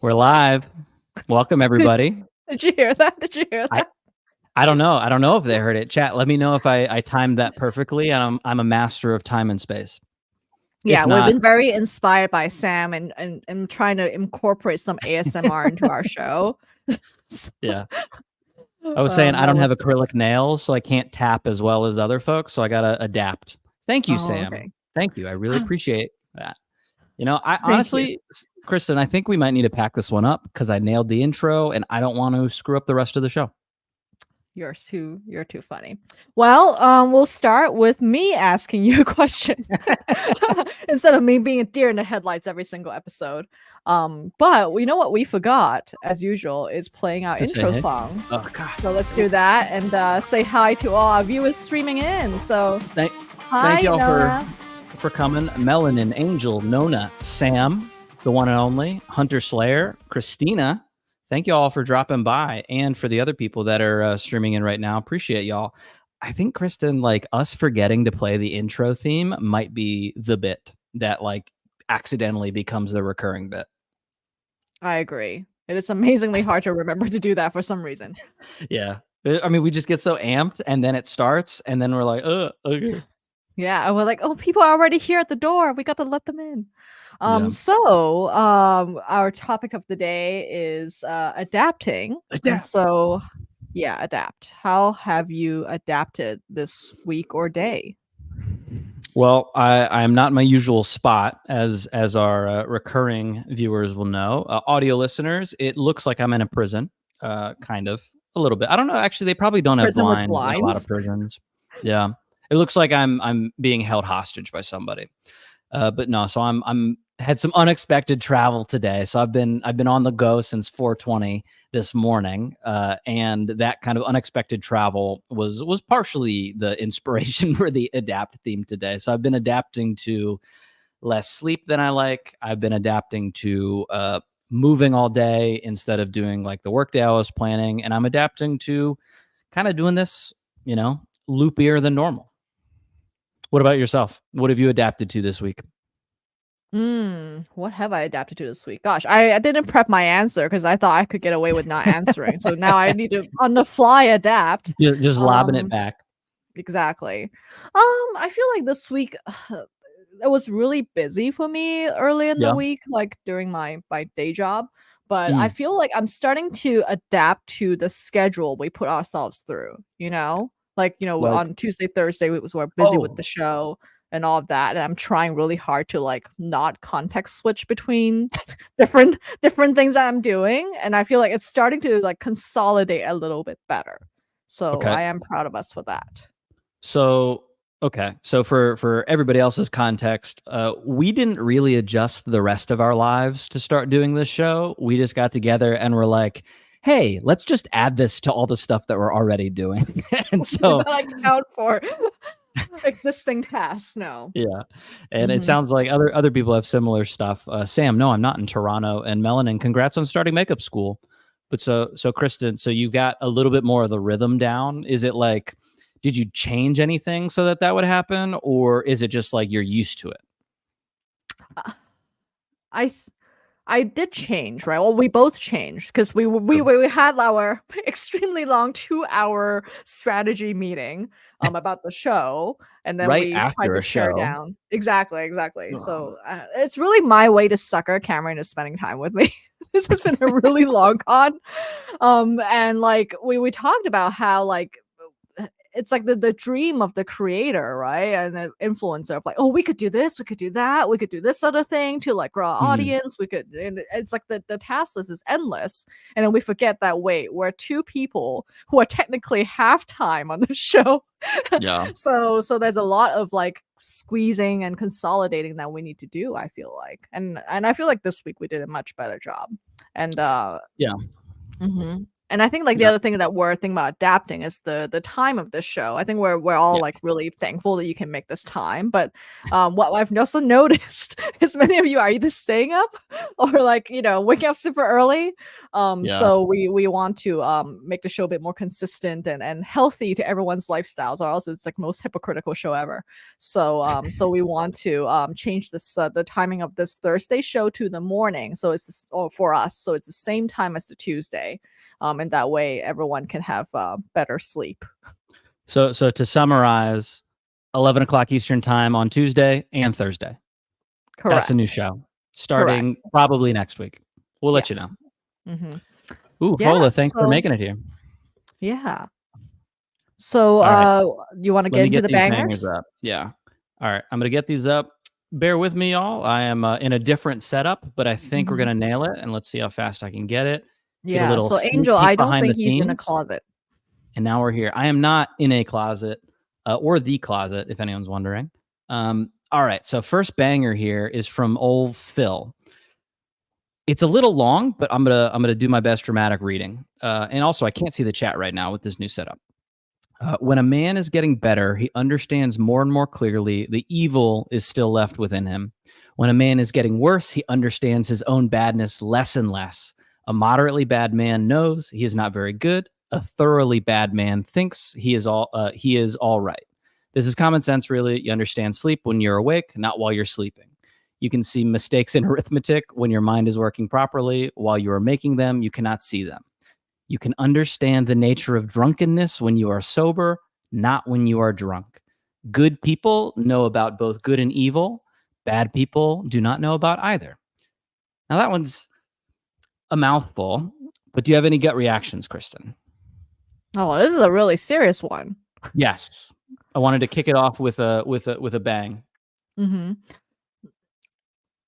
We're live. Welcome, Did, everybody. did you hear that? Did you hear I, that? I don't know. I don't know if they heard it. Chat, let me know if I timed that perfectly. I'm a master of time and space. If Yeah, we've not, been very inspired by Sam and trying to incorporate some ASMR into our show. yeah. I was saying I That don't have was acrylic nails, so I can't tap as well as other folks. So I gotta adapt. Thank you, oh, Sam. okay. Thank you. I really appreciate that. I Thank you. honestly, Kristen, I think we might need to pack this one up because I nailed the intro and I don't want to screw up the rest of the show. You're too funny. Well, we'll start with me asking you a question instead of me being a deer in the headlights every single episode. But you know what we forgot, as usual, is playing our To say intro hey. song. Oh God. So let's do that and say hi to all our viewers streaming in. So Thank hi, y'all Nona. for coming. Melanin, Angel, Nona, Sam, the one and only, Hunter Slayer, Christina. Thank you all for dropping by, and for the other people that are streaming in right now. Appreciate y'all. I think Kristen, like us forgetting to play the intro theme, might be the bit that like accidentally becomes the recurring bit. I agree. It is amazingly hard to remember to do that for some reason. Yeah, I mean, we just get so amped, and then it starts, and then we're like, okay. Yeah, and we're like, oh, people are already here at the door. We got to let them in. Yeah. Our topic of the day is adapting. And Adapt. so, yeah, adapt. How have you adapted this week or day? Well, I am not in my usual spot, as our recurring viewers will know. Audio listeners, it looks like I'm in a prison, kind of a little bit. I don't know. Actually, they probably don't have Prison with blinds in a lot of blinds? prisons. Yeah, it looks like I'm being held hostage by somebody. But no, so I'm had some unexpected travel today. So I've been on the go since 4:20 this morning, and that kind of unexpected travel was partially the inspiration for the adapt theme today. So I've been adapting to less sleep than I like. I've been adapting to moving all day instead of doing like the workday I was planning, and I'm adapting to kind of doing this, loopier than normal. What about yourself? What have you adapted to this week? What have I adapted to this week? Gosh, I didn't prep my answer because I thought I could get away with not answering. So now I need to on the fly adapt. Just lobbing it Um, back. exactly. I feel like this week it was really busy for me early in the Yeah. week, like during my day job. But I Mm. feel like I'm starting to adapt to the schedule we put ourselves through, you know? Like, Like, on Tuesday, Thursday, we're busy with oh, the show and all of that. And I'm trying really hard to like not context switch between different things that I'm doing. And I feel like it's starting to like consolidate a little bit better. So okay. I am proud of us for that. So, okay. So for everybody else's context, we didn't really adjust the rest of our lives to start doing this show. We just got together and we're like, hey, let's just add this to all the stuff that we're already doing. And We did so, not account for existing tasks, no. yeah. And it Mhm. sounds like other people have similar stuff. Sam, no, I'm not in Toronto. And Melanin, congrats on starting makeup school. But so Kristen, so you got a little bit more of the rhythm down. Is it like, did you change anything so that would happen, or is it just like you're used to it? Uh, I th I did change, right? Well, we both changed because we had our extremely long 2-hour strategy meeting, about the show, and then Right we tried after to a pare show. down. Exactly. Oh, So, it's really my way to sucker Cameron into spending time with me. This has been a really long con. And, like, we talked about how, like, it's like the dream of the creator, right? And the influencer of like, oh, we could do this, we could do that, we could do this other thing to like grow our mhm. audience. We could, and it's like the task list is endless. And then we forget that wait, we're two people who are technically half time on the show. Yeah. So there's a lot of like squeezing and consolidating that we need to do, I feel like. And I feel like this week we did a much better job. And Yeah. mhm. And I think like the Yeah. other thing that we're thinking about adapting is the time of this show. I think we're all Yeah. like really thankful that you can make this time. But what I've also noticed is many of you are either staying up or like waking up super early. Yeah. So we want to make the show a bit more consistent and healthy to everyone's lifestyles, or else it's like most hypocritical show ever. So we want to change this the timing of this Thursday show to the morning. So it's for us. So it's the same time as the Tuesday. And that way everyone can have better sleep. So to summarize, 11 o'clock Eastern time on Tuesday and Thursday. Correct. That's a new show starting probably next week. We'll let you know. Ooh, Fola, thanks for making it here. Yeah. So you want to get into the bangers? Up. Yeah. All right. I'm going to get these up. Bear with me, y'all. I am in a different setup, but I think we're going to nail it. And let's see how fast I can get it. Yeah. So Angel, I don't think he's in a closet. And now we're here. I am not in a closet or the closet, if anyone's wondering. All right. So first banger here is from old Phil. It's a little long, but I'm gonna do my best dramatic reading. And also, I can't see the chat right now with this new setup. When a man is getting better, he understands more and more clearly the evil is still left within him. When a man is getting worse, he understands his own badness less and less. A moderately bad man knows he is not very good. A thoroughly bad man thinks he is all right. This is common sense, really. You understand sleep when you're awake, not while you're sleeping. You can see mistakes in arithmetic when your mind is working properly. While you are making them, you cannot see them. You can understand the nature of drunkenness when you are sober, not when you are drunk. Good people know about both good and evil. Bad people do not know about either. Now that one's a mouthful, but do you have any gut reactions, Kristen? Oh, this is a really serious one. Yes. I wanted to kick it off with a bang.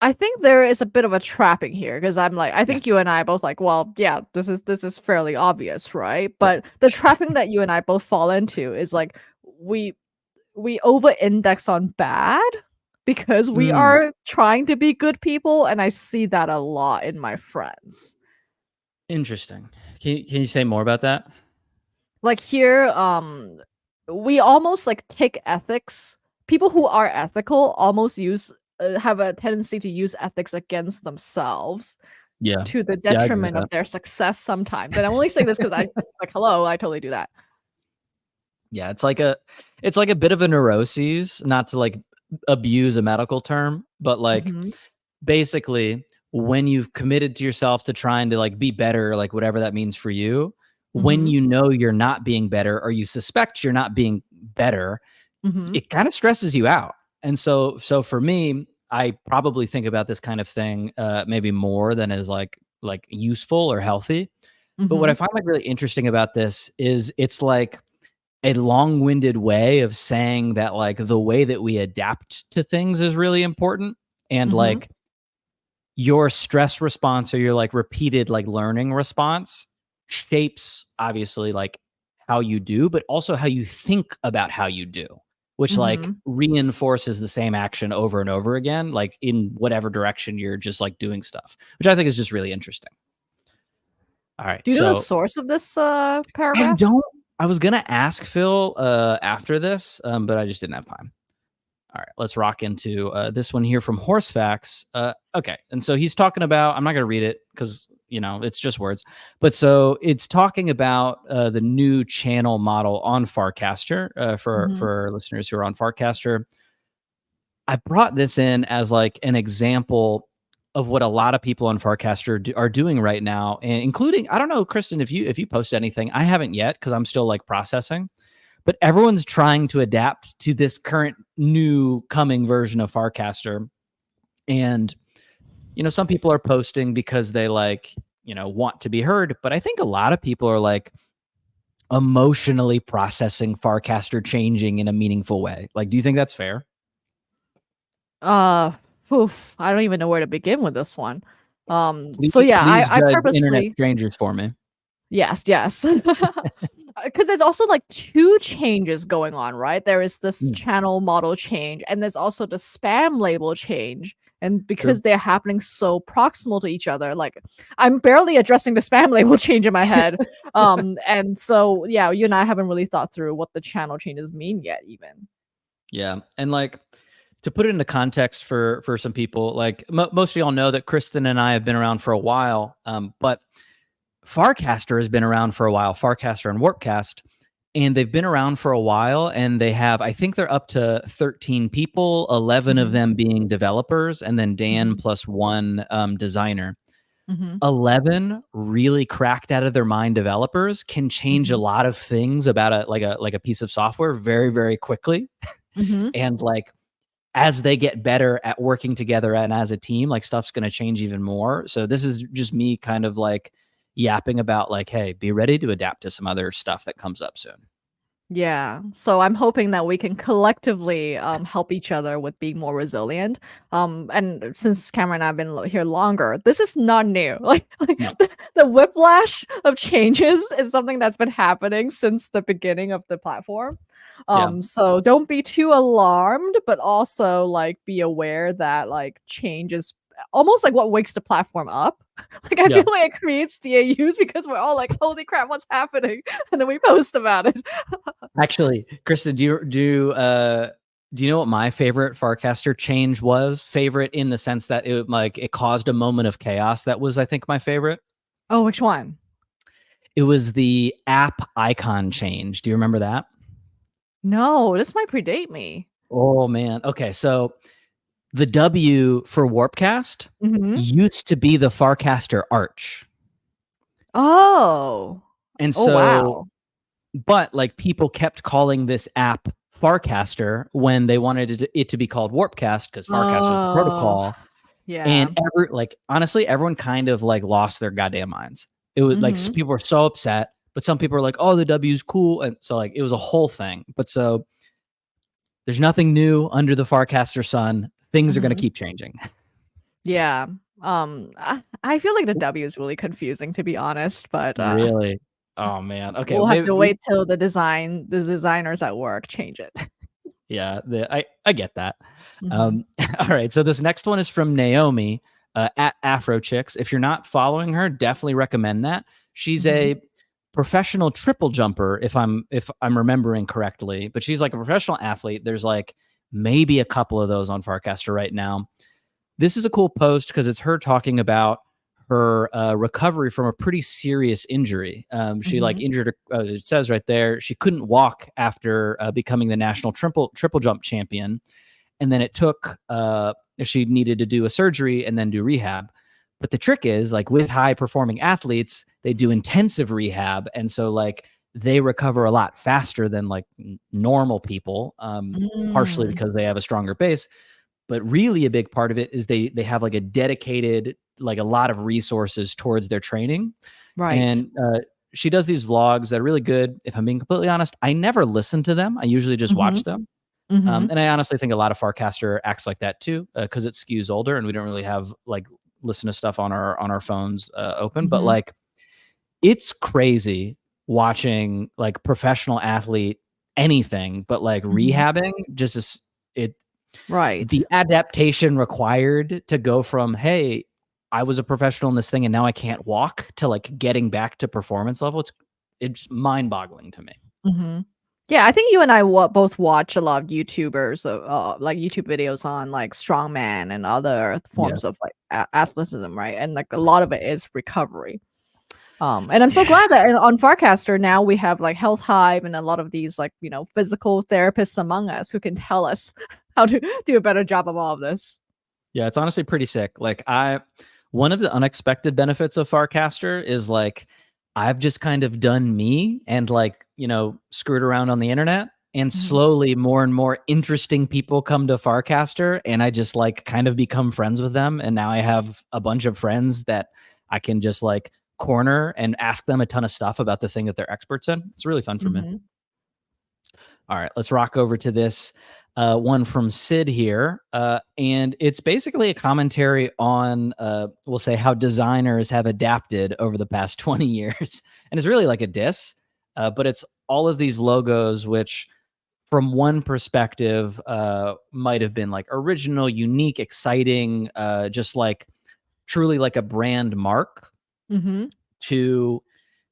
I think there is a bit of a trapping here because I'm like, I think you and I both like, well, yeah, this is fairly obvious, right? But the trapping that you and I both fall into is like we over-index on bad because we are trying to be good people, and I see that a lot in my friends. Interesting. Can you say more about that? Like here, we almost like take ethics. People who are ethical almost have a tendency to use ethics against themselves, to the detriment of their success sometimes. And I'm only saying this because I like, hello, I totally do that. Yeah, it's like a bit of a neuroses, not to like abuse a medical term, but like basically when you've committed to yourself to trying to like be better, like whatever that means for you, when you know you're not being better or you suspect you're not being better, it kind of stresses you out. And so for me, I probably think about this kind of thing maybe more than is like useful or healthy. But what I find like really interesting about this is it's like a long-winded way of saying that like the way that we adapt to things is really important. And like your stress response or your like repeated like learning response shapes obviously like how you do, but also how you think about how you do, which like reinforces the same action over and over again, like in whatever direction you're just like doing stuff, which I think is just really interesting. All right. Do you know the source of this paragraph? I was going to ask Phil after this, but I just didn't have time. All right, let's rock into this one here from Horse Facts. Okay, and so he's talking about, I'm not going to read it because, it's just words. But so it's talking about the new channel model on Farcaster for listeners who are on Farcaster. I brought this in as like an example of what a lot of people on Farcaster are doing right now, and including, I don't know, Kristen, if you post anything. I haven't yet because I'm still like processing. But everyone's trying to adapt to this current new coming version of Farcaster. And, some people are posting because they like, want to be heard. But I think a lot of people are like emotionally processing Farcaster changing in a meaningful way. Like, do you think that's fair? I don't even know where to begin with this one. I purposely internet strangers for me. Yes. Because there's also like two changes going on, right? There is this channel model change, and there's also the spam label change. And True. because they're happening so proximal to each other, like I'm barely addressing the spam label change in my head. And so yeah, you and I haven't really thought through what the channel changes mean yet, even. Yeah, and like to put it into context for some people, like most of y'all know that Kristen and I have been around for a while, but Farcaster has been around for a while. Farcaster and Warpcast, and they've been around for a while, and they have, I think they're up to 13 people, 11 of Mhm. them being developers, and then Dan Mhm. plus one designer. Mhm. 11 really cracked out of their mind developers can change a Mhm. lot of things about a piece of software very, very quickly. Mhm. And like as they get better at working together and as a team, like stuff's going to change even more. So this is just me kind of like yapping about like, hey, be ready to adapt to some other stuff that comes up soon. Yeah. So I'm hoping that we can collectively help each other with being more resilient. And since Cameron and I've been here longer, this is not new. Like No. the whiplash of changes is something that's been happening since the beginning of the platform. Yeah. So don't be too alarmed, but also like be aware that like change is almost like what wakes the platform up. Like I Yeah. feel like it creates DAUs because we're all like, holy crap, what's happening? And then we post about it. Actually, Kristen, do you know what my favorite Farcaster change was? Favorite in the sense that it caused a moment of chaos. That was, I think, my favorite. Oh, which one? It was the app icon change. Do you remember that? No, this might predate me. Oh man. Okay, so the W for Warpcast Mhm. used to be the Farcaster arch. Oh. And Oh, so wow. but like people kept calling this app Farcaster when they wanted it to be called Warpcast because Farcaster is the Oh, protocol. yeah. And honestly, everyone kind of like lost their goddamn minds. It was like Mhm. people were so upset, but some people were like, "Oh, the W's cool," and so like it was a whole thing. But so there's nothing new under the Farcaster sun. Things are going to Mhm. keep changing. Yeah. I feel like the W is really confusing, to be honest, but Really? Oh man. Okay. we'll have Maybe to wait till the designers at work change it. yeah. I get that. Mhm. All right. So this next one is from Naomi at Afro Chicks. If you're not following her, definitely recommend that. She's Mhm. a professional triple jumper, if I'm remembering correctly. But she's like a professional athlete. There's like maybe a couple of those on Farcaster right now. This is a cool post because it's her talking about her recovery from a pretty serious injury. She like Mhm. injured. It says right there she couldn't walk after becoming the national triple jump champion, and then it took. She needed to do a surgery and then do rehab. But the trick is, like with high performing athletes, they do intensive rehab, and so like they recover a lot faster than like normal people. Partially Mm. because they have a stronger base, but really a big part of it is they have like a dedicated like a lot of resources towards their training. Right. And she does these vlogs that are really good. If I'm being completely honest, I never listen to them. I usually just watch Mhm. them. Mhm. And I honestly think a lot of Farcaster acts like that too, because it skews older and we don't really have like listen to stuff on our phones open. But Mhm. like it's crazy watching like professional athlete anything, but like Mhm. rehabbing just is it Right. the adaptation required to go from, "Hey, I was a professional in this thing and now I can't walk," to, like, getting back to performance level, it's mind-boggling to me. Mhm. Yeah, I think you and I both watch a lot of YouTubers, like YouTube videos on like strongman and other Yeah. forms of like athleticism, right? And like a lot of it is recovery. And I'm so Yeah. glad that on Farcaster now we have like Health Hive and a lot of these like physical therapists among us who can tell us how to do a better job of all of this. Yeah, it's honestly pretty sick. Like, one of the unexpected benefits of Farcaster is, like, I've just kind of done me and, like, screwed around on the internet, and Mhm. slowly more and more interesting people come to Farcaster, and I just, like, kind of become friends with them, and now I have a bunch of friends that I can just, like, corner and ask them a ton of stuff about the thing that they're experts in. It's really fun for me. Mhm. All right, let's rock over to this one from Sid here. And it's basically a commentary on, we'll say, how designers have adapted over the past 20 years. And it's really like a diss, but it's all of these logos, which from one perspective might have been like original, unique, exciting, just like truly like a brand mark, Mm-hmm. to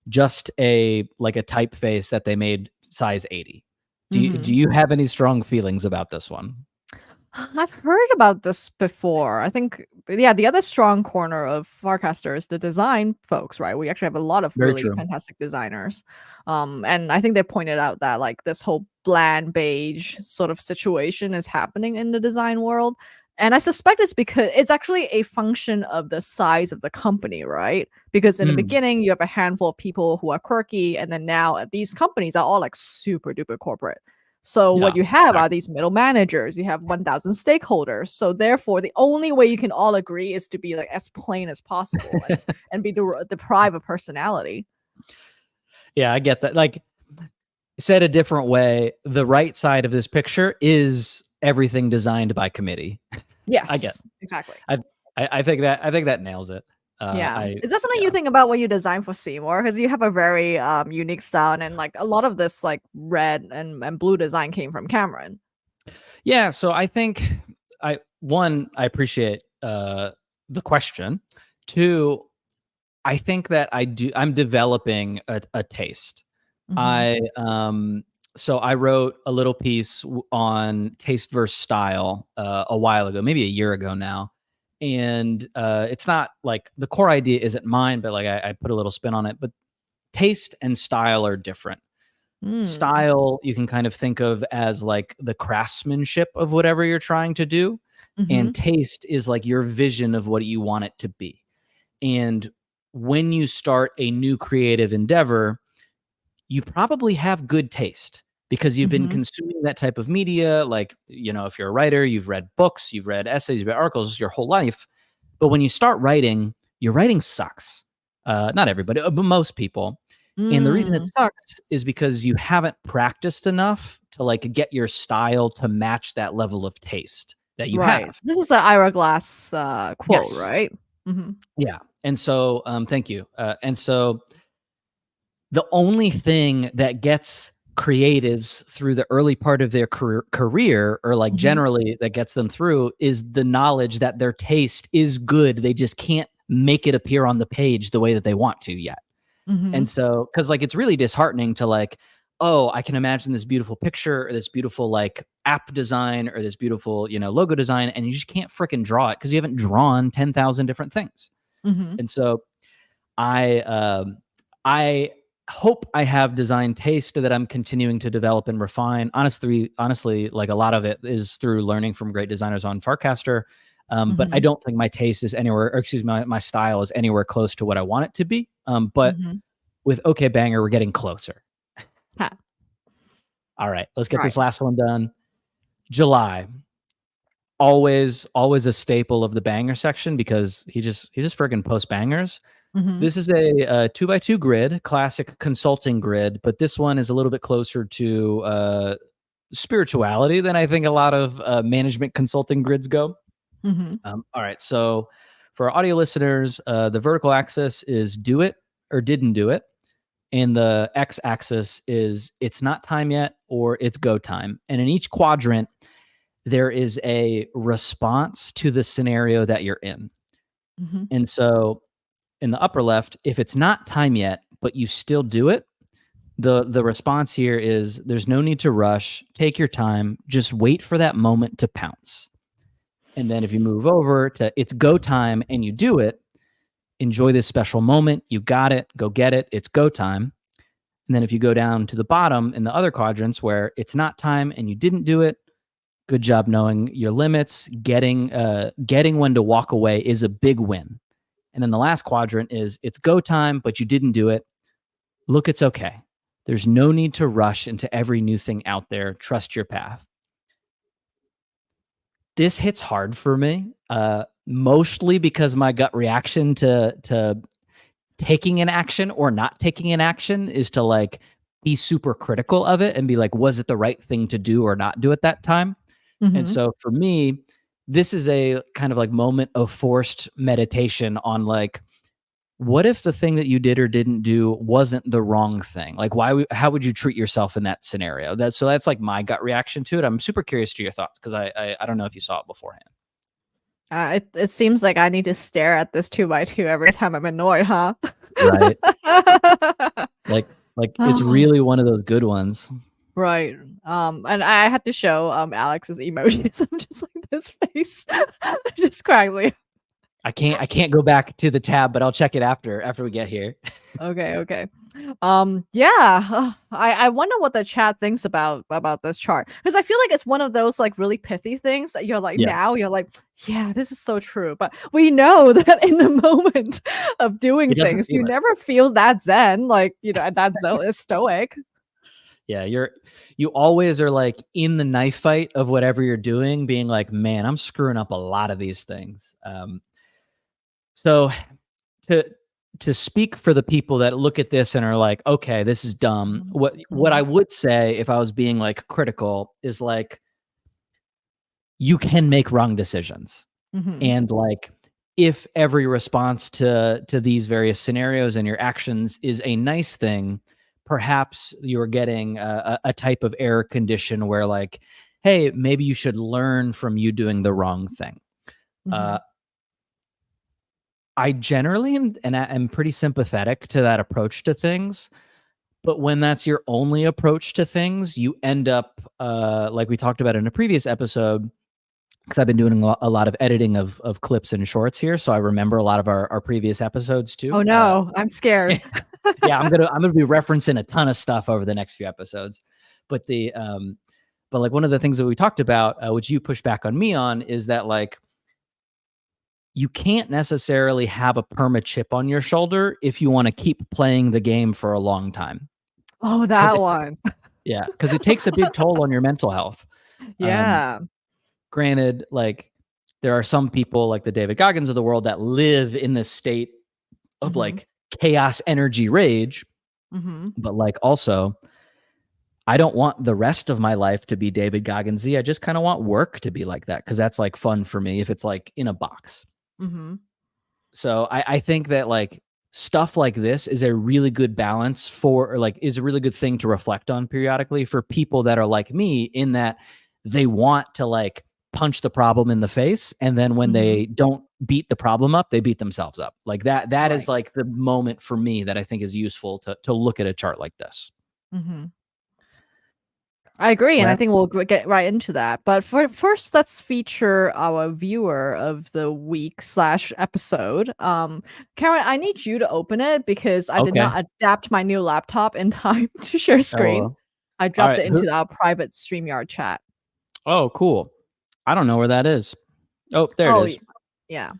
just a typeface that they made size 80. Do Mm-hmm. you have any strong feelings about this one? I've heard about this before. I think, yeah, the other strong corner of Farcaster is the design folks, right? We actually have a lot of Very really true. fantastic designers. And I think they pointed out that like this whole bland beige sort of situation is happening in the design world. And I suspect it's because it's actually a function of the size of the company, right? Because in the Mm, beginning, you have a handful of people who are quirky, and then now these companies are all like super duper corporate. So yeah, what you have are exactly. these middle managers. You have 1,000 stakeholders. So therefore, the only way you can all agree is to be like as plain as possible and be deprived of personality. Yeah, I get that. Like, said a different way, the right side of this picture is everything designed by committee. I get. Yes, exactly. I I think that nails it. Yeah. I Is that something you Yeah. think about when you design for Seymour? Because you have a very unique style, and like a lot of this like red and blue design came from Cameron. Yeah, so I think I appreciate the question. Two, I think that I'm developing a taste. Mm-hmm. I so I wrote a little piece on taste versus style a while ago, maybe a year ago now. And it's not like the core idea isn't mine, but like I put a little spin on it. But taste and style are different. Mm. Style you can kind of think of as like the craftsmanship of whatever you're trying to do, Mm-hmm. and taste is like your vision of what you want it to be. And when you start a new creative endeavor, you probably have good taste because you've been Mm-hmm. consuming that type of media. Like, if you're a writer, you've read books, you've read essays, you've read articles your whole life. But when you start writing, your writing sucks. Not everybody, but most people. And the reason it Mm. sucks is because you haven't practiced enough to like get your style to match that level of taste that you Right. have. This is an Ira Glass quote, Yes. right? Mm-hmm. Yeah. And so, thank you. And so the only thing that gets creatives through the early part of their career, or like Mm-hmm. generally that gets them through, is the knowledge that their taste is good. They just can't make it appear on the page the way that they want to yet. Mm-hmm. And so, because like it's really disheartening to like, oh, I can imagine this beautiful picture or this beautiful like app design or this beautiful, logo design, and you just can't freaking draw it because you haven't drawn 10,000 different things. Mm-hmm. And so I hope I have design taste that I'm continuing to develop and refine. Honestly, like a lot of it is through learning from great designers on Farcaster. But I Mm-hmm. don't think my taste is anywhere, or excuse me, my style is anywhere close to what I want it to be. But Mm-hmm. with OK Banger, we're getting closer. Ha. All right, let's get Right. this last one done. July, always a staple of the banger section because he just friggin' posts bangers. Mm-hmm. This is a 2x2 grid, classic consulting grid, but this one is a little bit closer to spirituality than I think a lot of management consulting grids go. Mm-hmm. All right, so for our audio listeners, the vertical axis is do it or didn't do it, and the x-axis is it's not time yet or it's go time. And in each quadrant, there is a response to the scenario that you're in. Mm-hmm. And so in the upper left, if it's not time yet, but you still do it, the response here is there's no need to rush. Take your time. Just wait for that moment to pounce. And then if you move over to it's go time and you do it, enjoy this special moment. You got it. Go get it. It's go time. And then if you go down to the bottom in the other quadrants where it's not time and you didn't do it, good job knowing your limits. Getting when to walk away is a big win. And then the last quadrant is it's go time, but you didn't do it. Look, it's okay. There's no need to rush into every new thing out there. Trust your path. This hits hard for me, mostly because my gut reaction to taking an action or not taking an action is to like be super critical of it and be like, was it the right thing to do or not do at that time? And Mm-hmm. so for me, this is a kind of like moment of forced meditation on like, what if the thing that you did or didn't do wasn't the wrong thing? Like, how would you treat yourself in that scenario? That's like my gut reaction to it. I'm super curious to your thoughts because I don't know if you saw it beforehand. It seems like I need to stare at this 2x2 every time I'm annoyed, huh? Right. Like it's really one of those good ones. Right. And I had to show Alex's emojis. I'm just like, this face just cracks me. I can't go back to the tab, but I'll check it after we get here. Okay. Yeah. I wonder what the chat thinks about this chart, because I feel like it's one of those like really pithy things that you're like, Yeah. now you're like, yeah, this is so true. But we know that in the moment of doing things, you never feel that zen, like, you know, that stoic. Yeah, you always are like in the knife fight of whatever you're doing, being like, man, I'm screwing up a lot of these things. So to speak for the people that look at this and are like, okay, this is dumb. What I would say if I was being like critical is like, you can make wrong decisions. And like, if every response to these various scenarios and your actions is a nice thing, perhaps you're getting a type of error condition where like, hey, maybe you should learn from you doing the wrong thing. I generally am pretty sympathetic to that approach to things. But when that's your only approach to things, you end up, like we talked about in a previous episode, because I've been doing a lot of editing of clips and shorts here. So I remember a lot of our previous episodes too. Oh no, I'm scared. Yeah, I'm gonna be referencing a ton of stuff over the next few episodes. But but like one of the things that we talked about, which you push back on me on, is that like, you can't necessarily have a perma chip on your shoulder if you want to keep playing the game for a long time. Oh, that one. Yeah, because it takes a big toll on your mental health. Yeah. Granted, like there are some people like the David Goggins of the world that live in this state of like chaos, energy, rage. But like also, I don't want the rest of my life to be David Goggins-y. I just kind of want work to be like that because that's like fun for me if it's like in a box. So I think that like stuff like this is a really good balance for, or like is a really good thing to reflect on periodically for people that are like me, in that they want to like punch the problem in the face, and then when they don't beat the problem up, they beat themselves up. Like that is like the moment for me that I think is useful to look at a chart like this. I agree, and I think we'll get right into that. But first, let's feature our viewer of the week / episode. Karen, I need you to open it because I did not adapt my new laptop in time to share screen. I dropped it into our private StreamYard chat. Oh, cool. I don't know where that is. Oh, there it is. Yeah.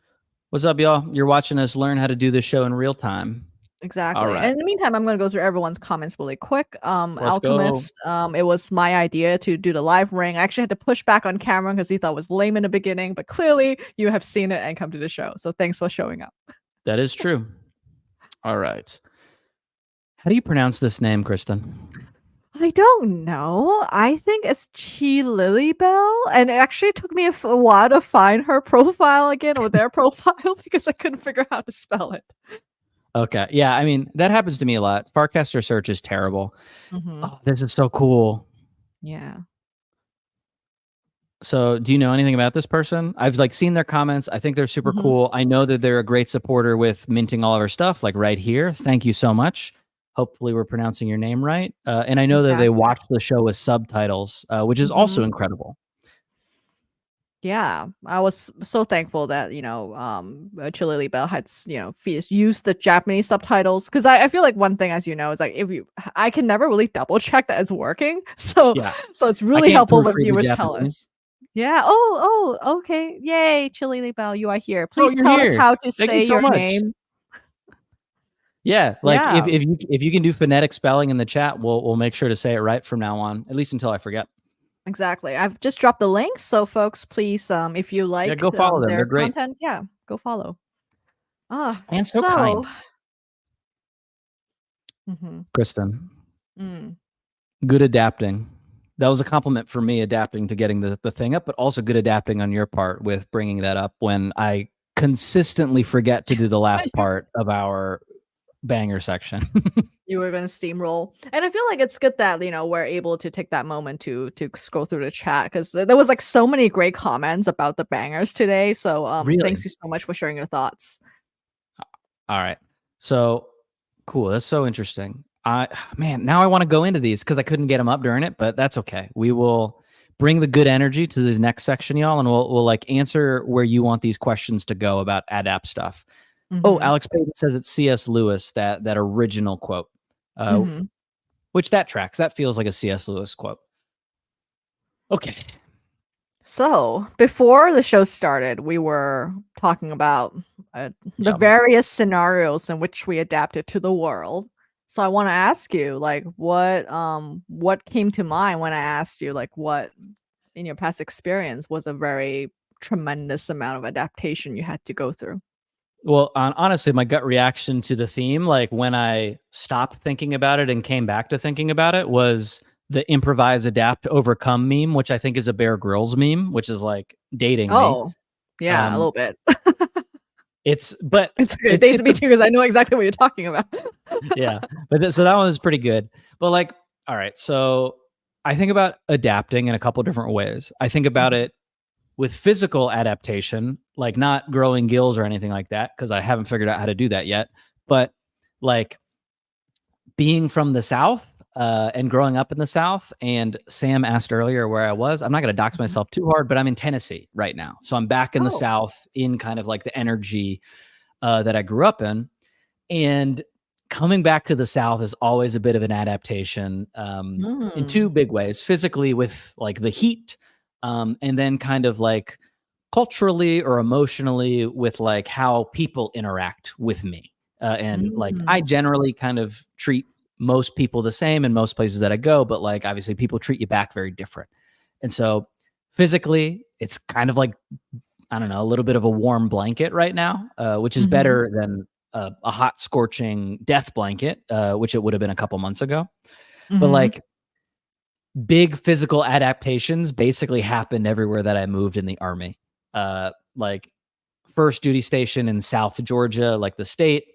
What's up, y'all? You're watching us learn how to do this show in real time. Exactly. All right. And in the meantime, I'm going to go through everyone's comments really quick. Alchemist, it was my idea to do the live ring. I actually had to push back on Cameron because he thought it was lame in the beginning, but clearly you have seen it and come to the show. So thanks for showing up. That is true. All right. How do you pronounce this name, Kristen? I don't know. I think it's Chi Lilybell, and it actually took me a while to find her profile again, or their profile, because I couldn't figure out how to spell it. Okay. Yeah, I mean, that happens to me a lot. Farcaster search is terrible. Oh, this is so cool. Yeah. So do you know anything about this person? I've like seen their comments. I think they're super cool. I know that they're a great supporter with minting all of our stuff, like right here. Thank you so much. Hopefully we're pronouncing your name right. And I know that they watch the show with subtitles, which is also incredible. Yeah, I was so thankful that, you know, Chilili Bell had, you know, used the Japanese subtitles, because I feel like one thing, as you know, is like I can never really double check that it's working. So it's really helpful when viewers tell us. Yeah. Oh, okay. Yay, Chilili Bell, you are here. Please tell us how to say your name. Yeah, like if you can do phonetic spelling in the chat, we'll make sure to say it right from now on, at least until I forget. Exactly. I've just dropped the link, so folks, please, if you like, go follow them. Their They're great. content, go follow. And so kind. Kristen, good adapting. That was a compliment for me, adapting to getting the thing up, but also good adapting on your part with bringing that up when I consistently forget to do the last part of our banger section. You were gonna steamroll, and I feel like it's good that we're able to take that moment to scroll through the chat because there was like so many great comments about the bangers today. So Really? thanks you so much for sharing your thoughts. All right. So cool. That's so interesting. Man, now I want to go into these because I couldn't get them up during it, but that's okay. We will bring the good energy to this next section, y'all, and we'll like answer where you want these questions to go about adapt stuff. Oh, Mhm. Alex Payton says it's C.S. Lewis, that original quote, Mhm. which that tracks. That feels like a C.S. Lewis quote. Okay. So before the show started, we were talking about the Yeah. various scenarios in which we adapted to the world. So I want to ask you, like, what came to mind when I asked you, like, what in your past experience was a very tremendous amount of adaptation you had to go through? Well, honestly, my gut reaction to the theme, like when I stopped thinking about it and came back to thinking about it, was the improvise, adapt, overcome meme, which I think is a Bear Grylls meme, which is like dating me. Oh, yeah, a Um, little bit. but It's okay. It dates it's me a too because I know exactly what you're talking about. yeah, but so that one was pretty good. But like, all right, so I think about adapting in a couple different ways. I think about Mhm. it with physical adaptation, like not growing gills or anything like that, because I haven't figured out how to do that yet. But like being from the South and growing up in the South, and Sam asked earlier where I was. I'm not going to dox Mhm. myself too hard, but I'm in Tennessee right now. So I'm back in the Oh. South in kind of like the energy that I grew up in. And coming back to the South is always a bit of an adaptation in two Mm. big ways: physically with like the heat, and then kind of like culturally or emotionally with like how people interact with me. And like I Mm. generally kind of treat most people the same in most places that I go, but like obviously people treat you back very different. And so physically, it's kind of like, I don't know, a little bit of a warm blanket right now, which is Mhm. better than a hot, scorching death blanket, which it would have been a couple months ago. But Mhm. like big physical adaptations basically happened everywhere that I moved in the army. Like first duty station in South Georgia, like the state,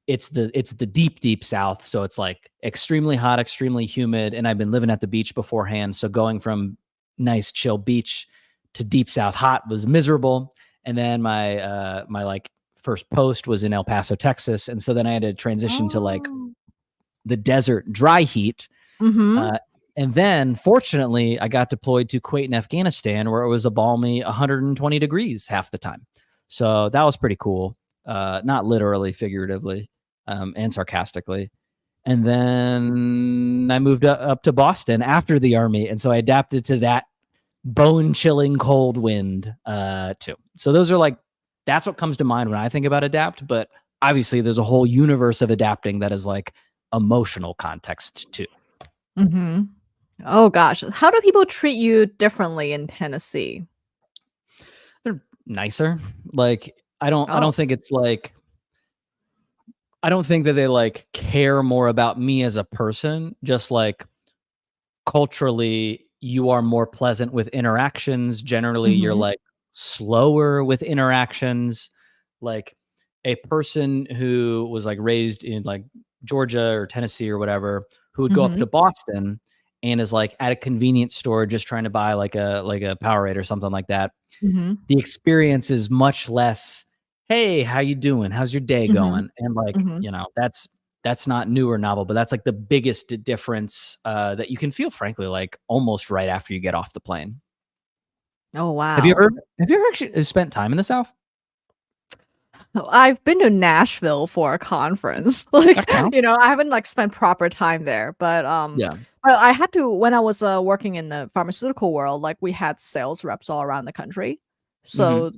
it's the deep, deep South. So it's like extremely hot, extremely humid. And I've been living at the beach beforehand. So going from nice chill beach to deep South hot was miserable. And then my like first post was in El Paso, Texas. And so then I had to transition to like Oh. the desert dry heat. Mhm. Uh, and then fortunately I got deployed to Kuwait and Afghanistan where it was a balmy 120 degrees half the time. So that was pretty cool. Not literally, figuratively, and sarcastically. And then I moved up to Boston after the army. And so I adapted to that bone chilling cold wind too. So those are like, that's what comes to mind when I think about adapt. But obviously, there's a whole universe of adapting that is like emotional context too. Mhm. Oh gosh. How do people treat you differently in Tennessee? They're nicer. Like, I Oh. don't think it's like, I don't think that they like care more about me as a person, just like culturally you are more pleasant with interactions. Generally, you're Mhm. like slower with interactions. Like a person who was like raised in like Georgia or Tennessee or whatever, who would go up Mhm. to Boston and is like at a convenience store just trying to buy like a Powerade or something like that. Mhm. The experience is much less, "Hey, how you doing? How's your day Mhm. going?" And like, Mhm. that's not new or novel, but that's like the biggest difference that you can feel, frankly, like almost right after you get off the plane. Oh Have you wow. ever have you ever actually spent time in the South? I've been to Nashville for a conference. Like, That counts. I haven't like spent proper time there, Yeah. but I had to when I was working in the pharmaceutical world, like we had sales reps all around the country. Mhm. So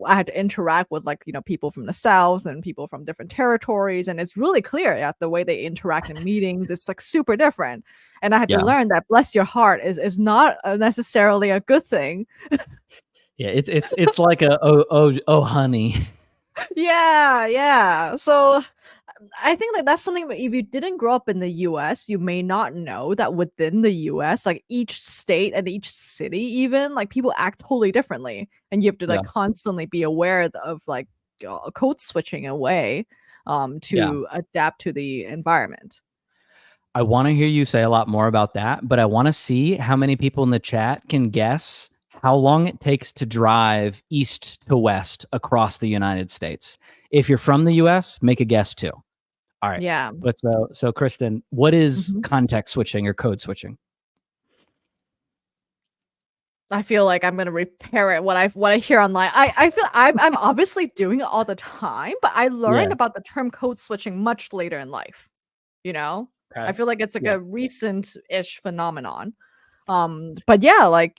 I had to interact with like, people from the South and people from different territories. And it's really clear that the way they interact in meetings, it's like super different. And I had to Yeah. learn that bless your heart is not necessarily a good thing. Yeah, it's like a, "Oh, oh, oh, honey." Yeah, yeah. So I think that that's something that if you didn't grow up in the US, you may not know that within the US, like each state and each city, even like people act totally differently. And you have to Yeah. like constantly be aware of like code switching away Yeah. to adapt to the environment. I want to hear you say a lot more about that, but I want to see how many people in the chat can guess how long it takes to drive east to west across the United States. If you're from the US, make a guess too. All right. Yeah. But so Kristen, what is Mhm. context switching or code switching? I feel like I'm gonna repair it what I hear online. I feel I'm obviously doing it all the time, but I Yeah. learned about the term code switching much later in life. You know, I Okay. feel like it's like Yeah. a recent-ish phenomenon. But yeah, like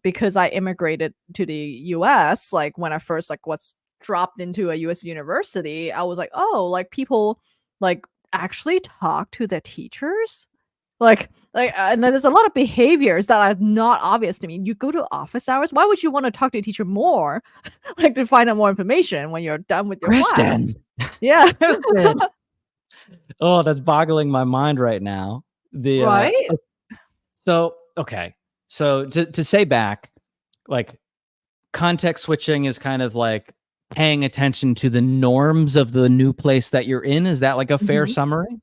because I immigrated to the US, like when I first like was dropped into a US university, I was like, oh, like people like actually talk to their teachers, and there's a lot of behaviors that are not obvious to me. You go to office hours, why would you want to talk to a teacher more, like to find out more information when you're done with your class? Kristen. Yeah, Kristen. Oh, that's boggling my mind right now. The right. so okay. So to say back, like context switching is kind of like paying attention to the norms of the new place that you're in. Is that like a fair Mhm. summary?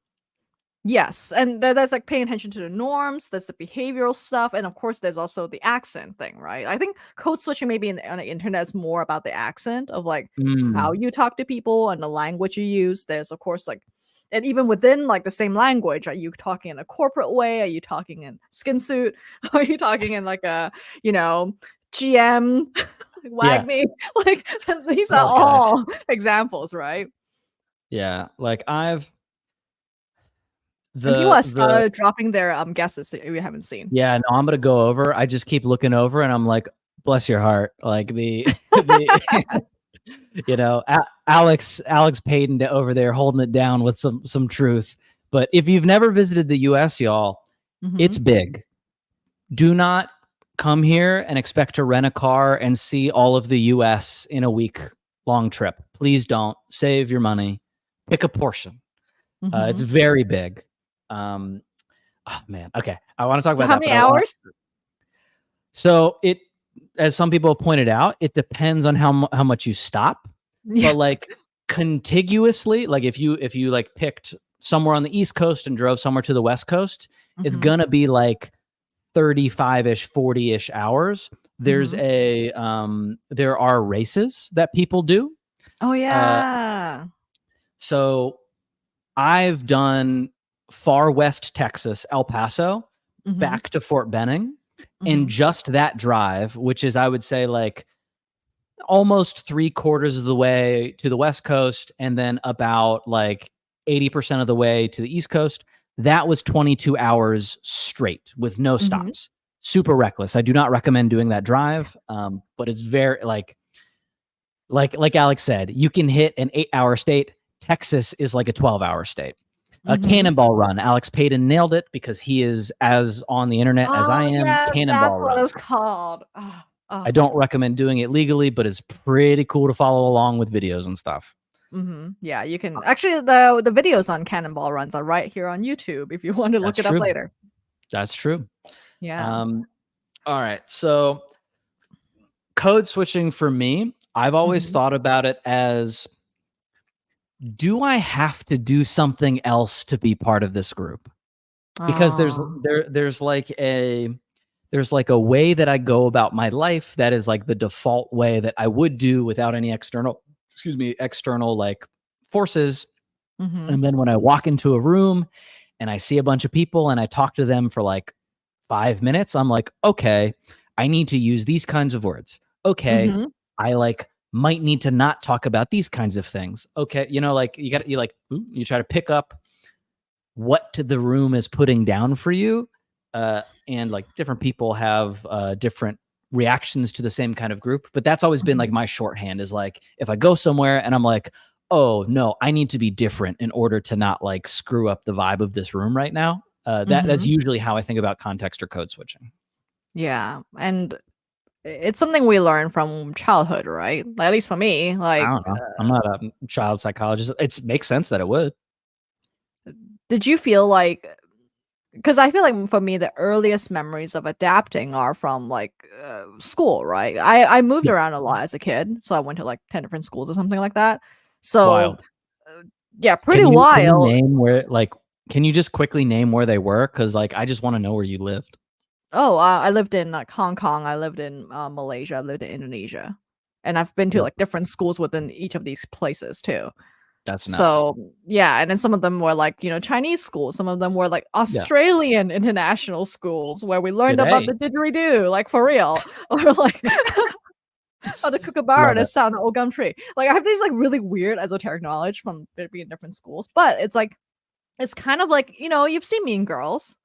Yes, and that's like paying attention to the norms, there's the behavioral stuff, and of course there's also the accent thing, right? I think code switching maybe on the internet is more about the accent of like how Mm, you talk to people and the language you use. There's of course like and even within like the same language, are you talking in a corporate way? Are you talking in skin suit? Are you talking in like a, you know, GM wag yeah. me? Like these are Oh gosh. all examples, right? Yeah. Like I've And people are the dropping their guesses that we haven't seen. yeah, no, I'm gonna go over. I just keep looking over and I'm like, bless your heart. Like the the Alex Payton over there holding it down with some truth. But if you've never visited the US, y'all, it's Mhm. big. Do not come here and expect to rent a car and see all of the US in a week long trip. Please don't. Save your money. Pick a portion. It's Mhm. very big. Um, oh man. Okay. I want to talk So about how that, many but I want hours? so it as some people have pointed out, it depends on how much you stop. Yeah. But like contiguously, like if you like picked somewhere on the East Coast and drove somewhere to the West Coast, it's Mhm. gonna be like 35-ish, 40-ish hours. Mhm. There are races that people do. Oh, Uh, yeah. so I've done far west Texas, El Paso, Mhm. back to Fort Benning, and Mhm. just that drive, which is I would say like almost 3/4 of the way to the West Coast, and then about like 80% of the way to the East Coast. That was 22 hours straight with no Mhm. stops. Super reckless. I do not recommend doing that drive, but it's very like Alex said, you can hit an 8-hour state. Texas is like a 12-hour state. A Mhm. Cannonball Run. Alex Payton nailed it because he is as on the internet as I Oh, am. yes, that's Cannonball what Run. it's called. Oh, I oh. don't recommend doing it legally, but it's pretty cool to follow along with videos and stuff. Mhm. Yeah, you can actually the videos on Cannonball Runs are right here on YouTube if you want to look That's it up true. later. That's true. Yeah. Um, all right. So code switching for me, I've always Mhm. thought about it as, do I have to do something else to be part of this group? Because Oh. there's like a way that I go about my life that is like the default way that I would do without any external like forces. Mhm. And then when I walk into a room and I see a bunch of people and I talk to them for like 5 minutes, I'm like, okay, I need to use these kinds of words. Okay, Mhm. I like might need to not talk about these kinds of things. Okay, like you try to pick up what the room is putting down for you, and like different people have different reactions to the same kind of group. But that's always been Mhm. like my shorthand is like if I go somewhere and I'm like, oh no, I need to be different in order to not like screw up the vibe of this room right now. That's Mhm. usually how I think about context or code switching. Yeah, and it's something we learn from childhood, right? Like, at least for me, I like, don't know. I'm not a child psychologist. It makes sense that it would. did you feel like, because I feel like for me, the earliest memories of adapting are from like school, right? I moved Yeah. around a lot as a kid, so I went to like 10 different schools or something like that. So Wild. yeah, pretty Can you wild. name where like can you just quickly name where they were? Because like I just want to know where you lived. Oh, I lived in like Hong Kong. I lived in Malaysia. I lived in Indonesia, and I've been to Yep. like different schools within each of these places too. That's nuts. So yeah, and then some of them were like, Chinese schools. Some of them were like Yeah. Australian international schools where we learned Good about A. the didgeridoo, like for real, or like how the kookaburra Love and the it. sound of old gum tree. Like I have these like really weird esoteric knowledge from being in different schools, but it's like it's kind of like you've seen Mean Girls,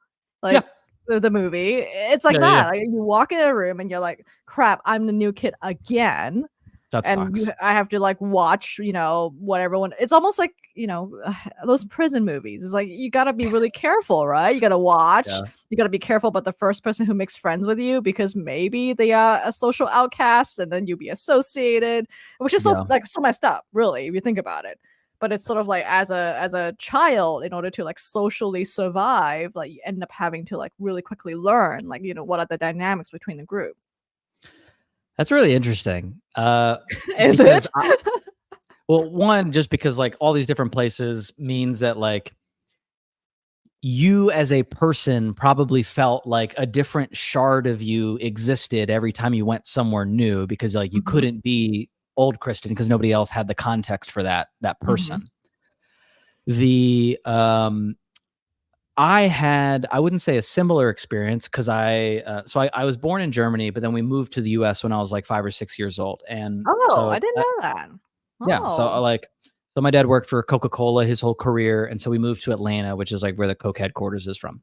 Yeah. like the movie. It's like Yeah. Yeah. that. Like you walk in a room and you're like, crap, I'm the new kid again, That and sucks. I have to like watch, what everyone. It's almost like those prison movies. It's like you gotta be really careful, right? You gotta watch. Yeah. You gotta be careful about the first person who makes friends with you because maybe they are a social outcast, and then you'll be associated, which is so Yeah. like so messed up, really, if you think about it. But it's sort of like as a child, in order to like socially survive, like you end up having to like really quickly learn, like what are the dynamics between the group. That's really interesting. Is Because it? well, one, just because like all these different places means that like you as a person probably felt like a different shard of you existed every time you went somewhere new because like you Mhm, couldn't be old Kristen because nobody else had the context for that mhm, person. The I wouldn't say a similar experience because I was born in Germany, but then we moved to the US when I was like 5 or 6 years old. And oh, I so didn't know that. yeah, so Oh, so my dad worked for Coca-Cola his whole career, and so we moved to Atlanta, which is like where the Coke headquarters is from,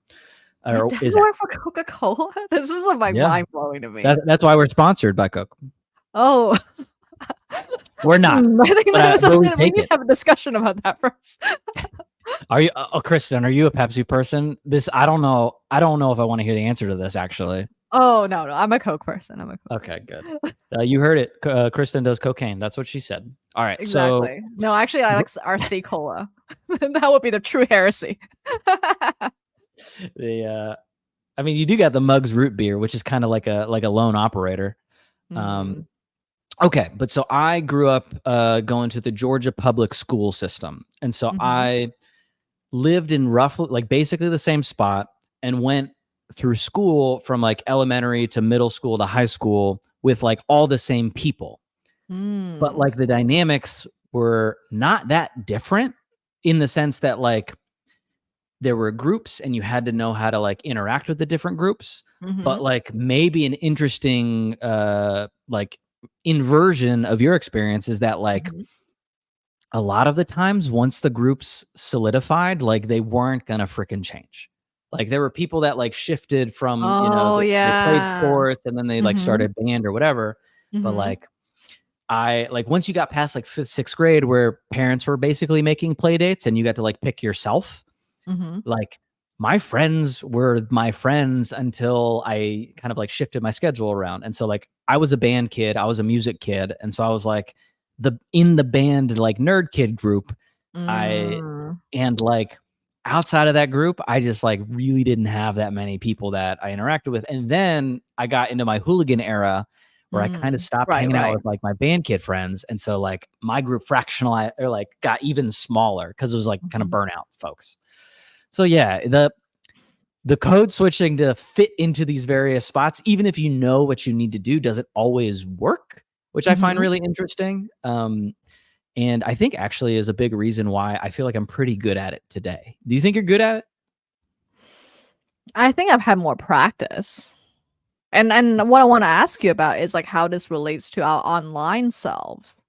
your or dad is at. worked for Coca-Cola? This is like Yeah, mind blowing to me. that's why we're sponsored by Coke. Oh, We're not, I think that is but we something we take need to it. have a discussion about that first. Are you? Oh, Kristen, are you a Pepsi person? This I don't know. I don't know if I want to hear the answer to this actually. Oh no, no, I'm a Coke person. I'm a Coke Okay, good. person. You heard it. Kristen does cocaine. That's what she said. All right, so Exactly. No, actually, I like RC Cola. That would be the true heresy. the I mean, you do got the Mugs root beer, which is kind of like a lone operator. Mm, Okay, but so I grew up going to the Georgia public school system, and so mhm, I lived in roughly like basically the same spot and went through school from like elementary to middle school to high school with like all the same people. But mm, like the dynamics were not that different in the sense that like there were groups and you had to know how to like interact with the different groups, but mhm, like maybe an interesting like inversion of your experience is that like mhm. a lot of the times once the groups solidified, like they weren't gonna freaking change. Like there were people that like shifted from, Oh, they played yeah. sports and then they like Mhm, started band or whatever. But mhm, like I like once you got past like fifth, sixth grade where parents were basically making play dates and you got to like pick yourself, mhm, like my friends were my friends until I kind of like shifted my schedule around. And so like I was a band kid, I was a music kid, and so I was like the in the band like nerd kid group. I mm, and like outside of that group, I just like really didn't have that many people that I interacted with. And then I got into my hooligan era where I kind of stopped right, hanging out right. with like my band kid friends. And so like my group fractionalized or like got even smaller because it was like kind of Mhm, burnout folks. So yeah, the code switching to fit into these various spots, even if you know what you need to do, doesn't always work, which I find mhm. really interesting. And I think actually is a big reason why I feel like I'm pretty good at it today. Do you think you're good at I think I've had more practice. And what I wanna ask you about is, like, how this relates to our online selves.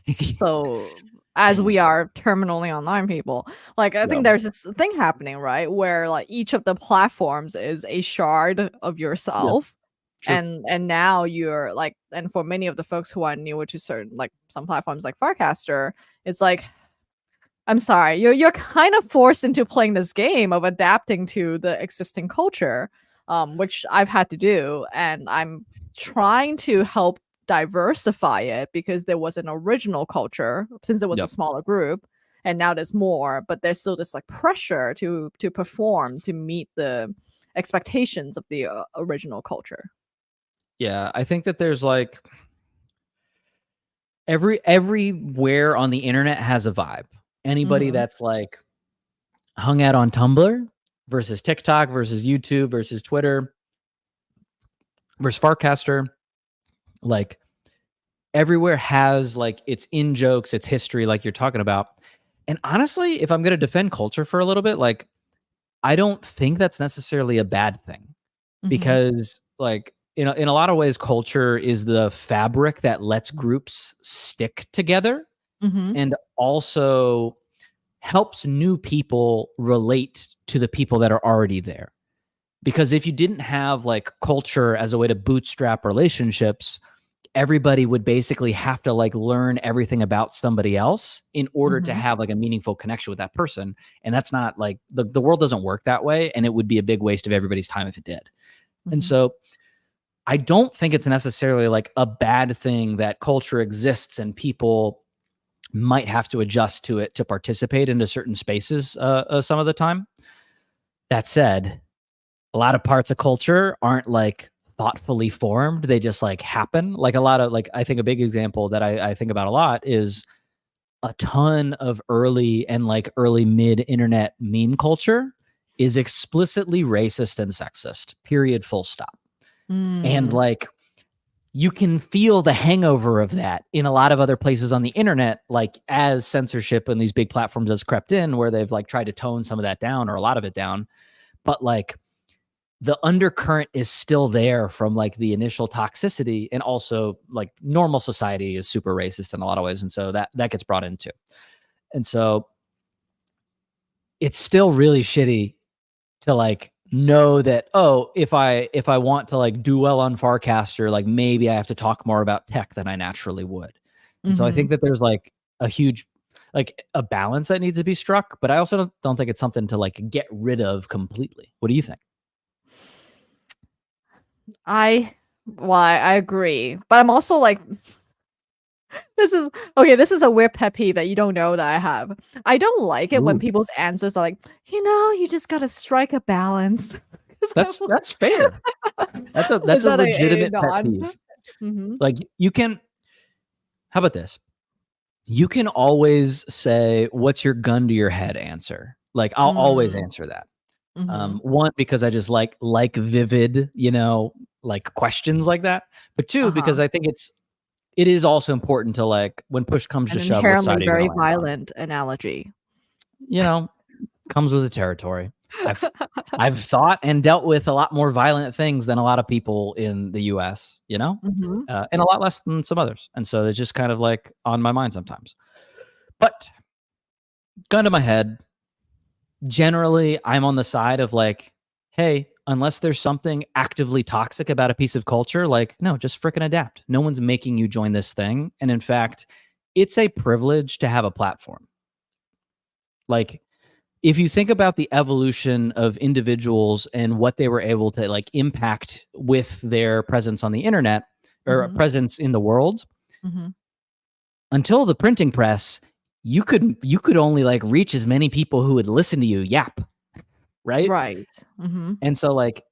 it? So, as we are terminally online people, like, I Yeah, think there's this thing happening, right, where, like, each of the platforms is a shard of yeah, yourself, true. and now you're, like, and for many of the folks who are newer to certain, like, some platforms like Farcaster, it's like, I'm sorry, you're kind of forced into playing this game of adapting to the existing culture. which I've had to do, and I'm trying to help diversify it because there was an original culture since it was a Yep. smaller group, and now there's more, but there's still this like pressure to perform to meet the expectations of the original culture. Yeah, I think that there's like everywhere on the internet has a vibe. Anybody Mhm. that's like hung out on Tumblr versus TikTok versus YouTube versus Twitter versus Farcaster, like everywhere has like its in jokes, its history, like you're talking about. And honestly, if I'm going to defend culture for a little bit, like I don't think that's necessarily a bad thing Mhm. because like in a lot of ways culture is the fabric that lets groups stick together Mhm. and also helps new people relate to the people that are already there. Because if you didn't have like culture as a way to bootstrap relationships, everybody would basically have to like learn everything about somebody else in order to Mhm. have like a meaningful connection with that person. And that's not like the world doesn't work that way. And it would be a big waste of everybody's time if it did. And Mhm. so I don't think it's necessarily like a bad thing that culture exists and people might have to adjust to it to participate into certain spaces some of the time. That said, a lot of parts of culture aren't like thoughtfully formed. They just like happen. Like a lot of like I think a big example that I think about a lot is a ton of early and like early mid internet meme culture is explicitly racist and sexist. Period. Full stop. And Mm. like you can feel the hangover of that in a lot of other places on the internet, like as censorship and these big platforms has crept in where they've like tried to tone some of that down or a lot of it down. But like the undercurrent is still there from like the initial toxicity, and also like normal society is super racist in a lot of ways. And so that gets brought into. And so it's still really shitty to like know that, oh, if I want to like do well on Farcaster, like maybe I have to talk more about tech than I naturally would. And so I think Mhm. that there's like a huge like a balance that needs to be struck, but I also don't think it's something to like get rid of completely. What do you think? I I agree, but I'm also like this is okay, this is a weird pet peeve that you don't know that I have. I don't like it when Ooh, people's answers are like, you just gotta strike a balance. 'Cause I'm like, that's fair. That's is a that a legitimate pet nod? peeve. Mhm. Like you can how about this? You can always say what's your gun to your head answer. Like I'll always Mm. answer that. Mhm. One, because I just like vivid, like questions like that. But two, Uh-huh. because I think it is also important to like when push comes to An shove, which inherently side are you gonna very land on? violent analogy. You know, comes with the territory. I've I've thought and dealt with a lot more violent things than a lot of people in the US, Mhm. and a lot less than some others. And so it's just kind of like on my mind sometimes. But gun to my head, generally I'm on the side of like, hey, unless there's something actively toxic about a piece of culture, like, no, just fricking adapt. No one's making you join this thing. And in fact, it's a privilege to have a platform. Like, if you think about the evolution of individuals and what they were able to like impact with their presence on the internet or Mhm. presence in the world, Mhm. until the printing press, you could only like reach as many people who would listen to you yap, right? Right. Mhm. And so like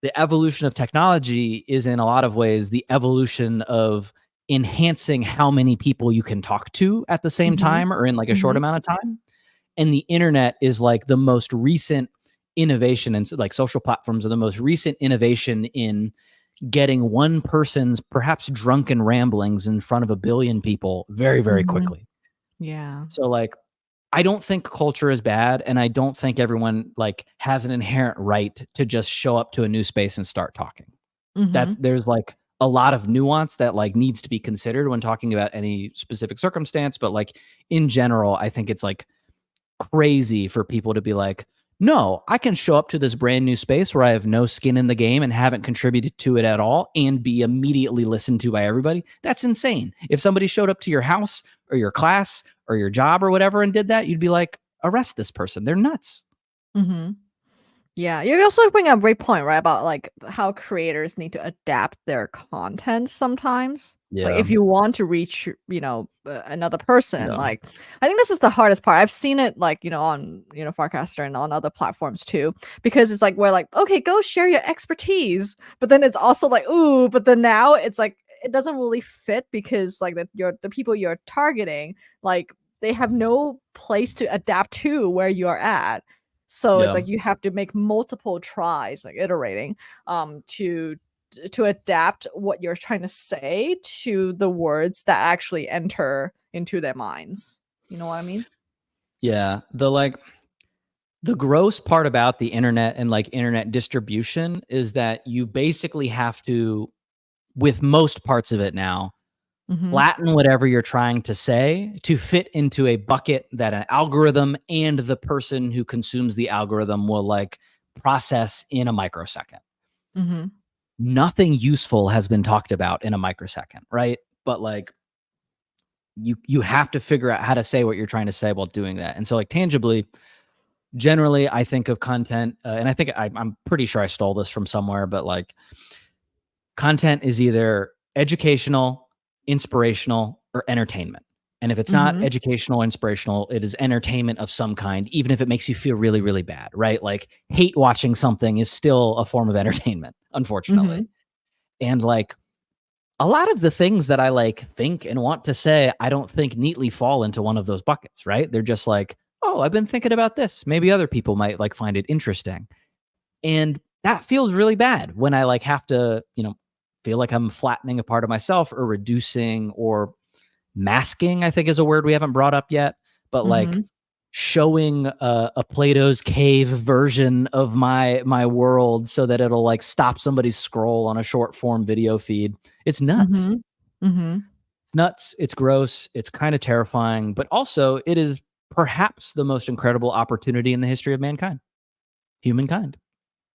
the evolution of technology is in a lot of ways the evolution of enhancing how many people you can talk to at the same Mhm. time or in like a short Mhm. amount of time. And the internet is like the most recent innovation, and so like social platforms are the most recent innovation in getting one person's perhaps drunken ramblings in front of a billion people very, very Mhm. quickly. Yeah. So like I don't think culture is bad, and I don't think everyone like has an inherent right to just show up to a new space and start talking. Mhm. There's like a lot of nuance that like needs to be considered when talking about any specific circumstance, but like in general, I think it's like crazy for people to be like, no, I can show up to this brand new space where I have no skin in the game and haven't contributed to it at all and be immediately listened to by everybody. That's insane. If somebody showed up to your house or your class or your job or whatever and did that, you'd be like, arrest this person. They're nuts. Mhm. Yeah, you also bring up a great point, right? About like how creators need to adapt their content sometimes. Like Yeah. if you want to reach, another person, Yeah. like I think this is the hardest part. I've seen it like, on, Farcaster and on other platforms too, because it's like we're like, okay, go share your expertise. But then it's also like, ooh, but then now it's like it doesn't really fit because like the people you're targeting, like they have no place to adapt to where you're at. So it's Yeah. like you have to make multiple tries, like iterating, to adapt what you're trying to say to the words that actually enter into their minds. You know what I mean? Yeah. The gross part about the internet and like internet distribution is that you basically have to, with most parts of it now, Mhm. flatten whatever you're trying to say to fit into a bucket that an algorithm and the person who consumes the algorithm will like process in a microsecond. Mhm. Nothing useful has been talked about in a microsecond, right? But like you have to figure out how to say what you're trying to say while doing that. And so like tangibly, generally I think of content, and I think I'm pretty sure I stole this from somewhere, but like content is either educational, inspirational, or entertainment. And if it's not Mhm. educational, inspirational, it is entertainment of some kind, even if it makes you feel really, really bad, right? Like hate watching something is still a form of entertainment, unfortunately. Mhm. And like a lot of the things that I like think and want to say, I don't think neatly fall into one of those buckets, right? They're just like, oh, I've been thinking about this. Maybe other people might like find it interesting. And that feels really bad when I like have to, feel like I'm flattening a part of myself or reducing or masking, I think is a word we haven't brought up yet, but like Mhm. showing a Plato's cave version of my world so that it'll like stop somebody's scroll on a short form video feed. It's nuts. Mhm. Mhm. It's nuts. It's gross. It's kind of terrifying, but also it is perhaps the most incredible opportunity in the history of mankind, humankind.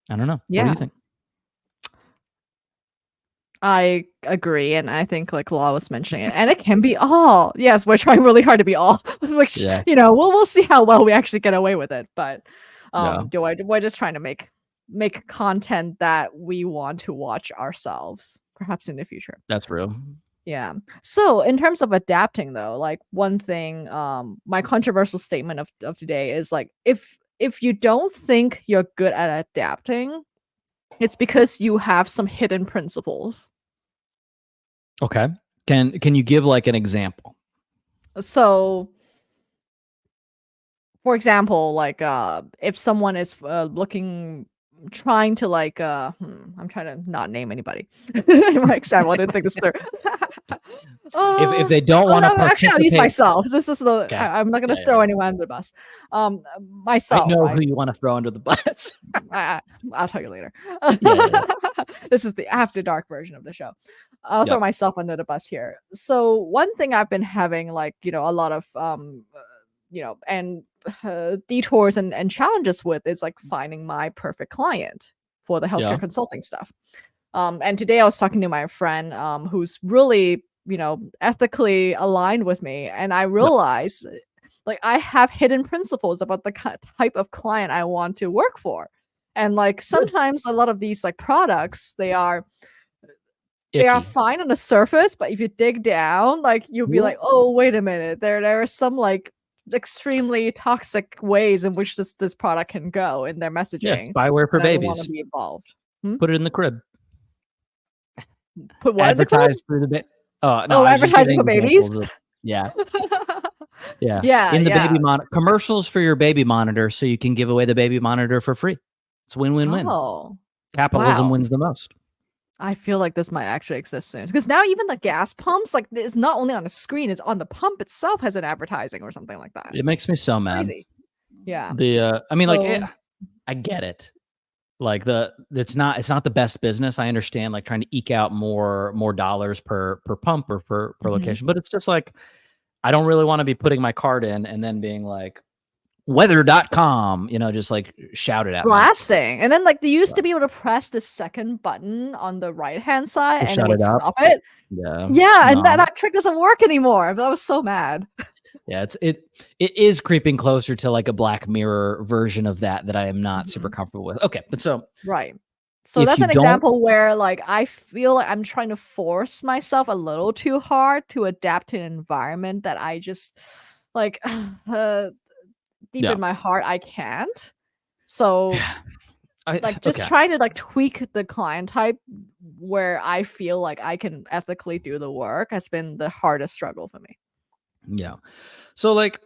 I don't know. What do Yeah. you think? I agree, and I think like Law was mentioning it, and it can be all. Yes, we're trying really hard to be all, which Yeah. we'll see how well we actually get away with it. But Yeah. we're just trying to make content that we want to watch ourselves, perhaps in the future. That's real. Yeah. So in terms of adapting though, like one thing, my controversial statement of today is like if you don't think you're good at adapting, it's because you have some hidden principles. Okay. Can you give like an example? So, for example, like if someone is looking trying to like I'm trying to not name anybody. My example, I didn't think this through. If uh, they don't want to no, actually, I'll use participate, myself. This is the okay. I'm not Yeah, gonna yeah, throw yeah. anyone under the bus. I Myself, know right? who you want to throw under the bus. I, I'll tell you later. Yeah, yeah, yeah. This is the after dark version of the show. I'll throw Yep. myself under the bus here. So one thing I've been having, like a lot of and detours and challenges with is like finding my perfect client for the healthcare Yeah. consulting stuff. And today I was talking to my friend who's really ethically aligned with me, and I Yep. realized like I have hidden principles about the type of client I want to work for. And like Good. sometimes a lot of these like products, they are Icky. fine on the surface, but if you dig down, like you'll be Yeah. like, oh, wait a minute, there are some like extremely toxic ways in which this product can go in their Yeah. messaging, Spyware for and I don't want to babies. be involved. Hmm? Put it in the crib. Put what in the crib? Advertise through the oh no, Oh, I was just advertising giving for babies. examples of yeah. Yeah. Yeah, In the yeah. baby monitor commercials for your baby monitor so you can give away the baby monitor for free. It's win-win-win. Oh, Capitalism wow. wins the most. I feel like this might actually exist soon because now even the gas pumps, like it's not only on the screen, it's on the pump itself has an advertising or something like that. It makes me so mad. Crazy. Yeah. I mean, like, So I get it. Like it's not the best business. I understand like trying to eke out more dollars per pump or per mhm. location, but it's just like I don't really want to be putting my card in and then being like weather.com, just like shout it at me. Blasting. And then like they used Yeah. to be able to press the second button on the right-hand side To and it shut would it up. stop it. Yeah. Yeah, and No. that trick doesn't work anymore. But I was so mad. Yeah, it is creeping closer to like a Black Mirror version of that I am not super Mhm. comfortable with. Okay, but so Right. So if that's you an don't, example where like I feel like I'm trying to force myself a little too hard to adapt to an environment that I just like deep yeah, in my heart I can't. So yeah, I like just okay, trying to like tweak the client type where I feel like I can ethically do the work has been the hardest struggle for me. yeah. So like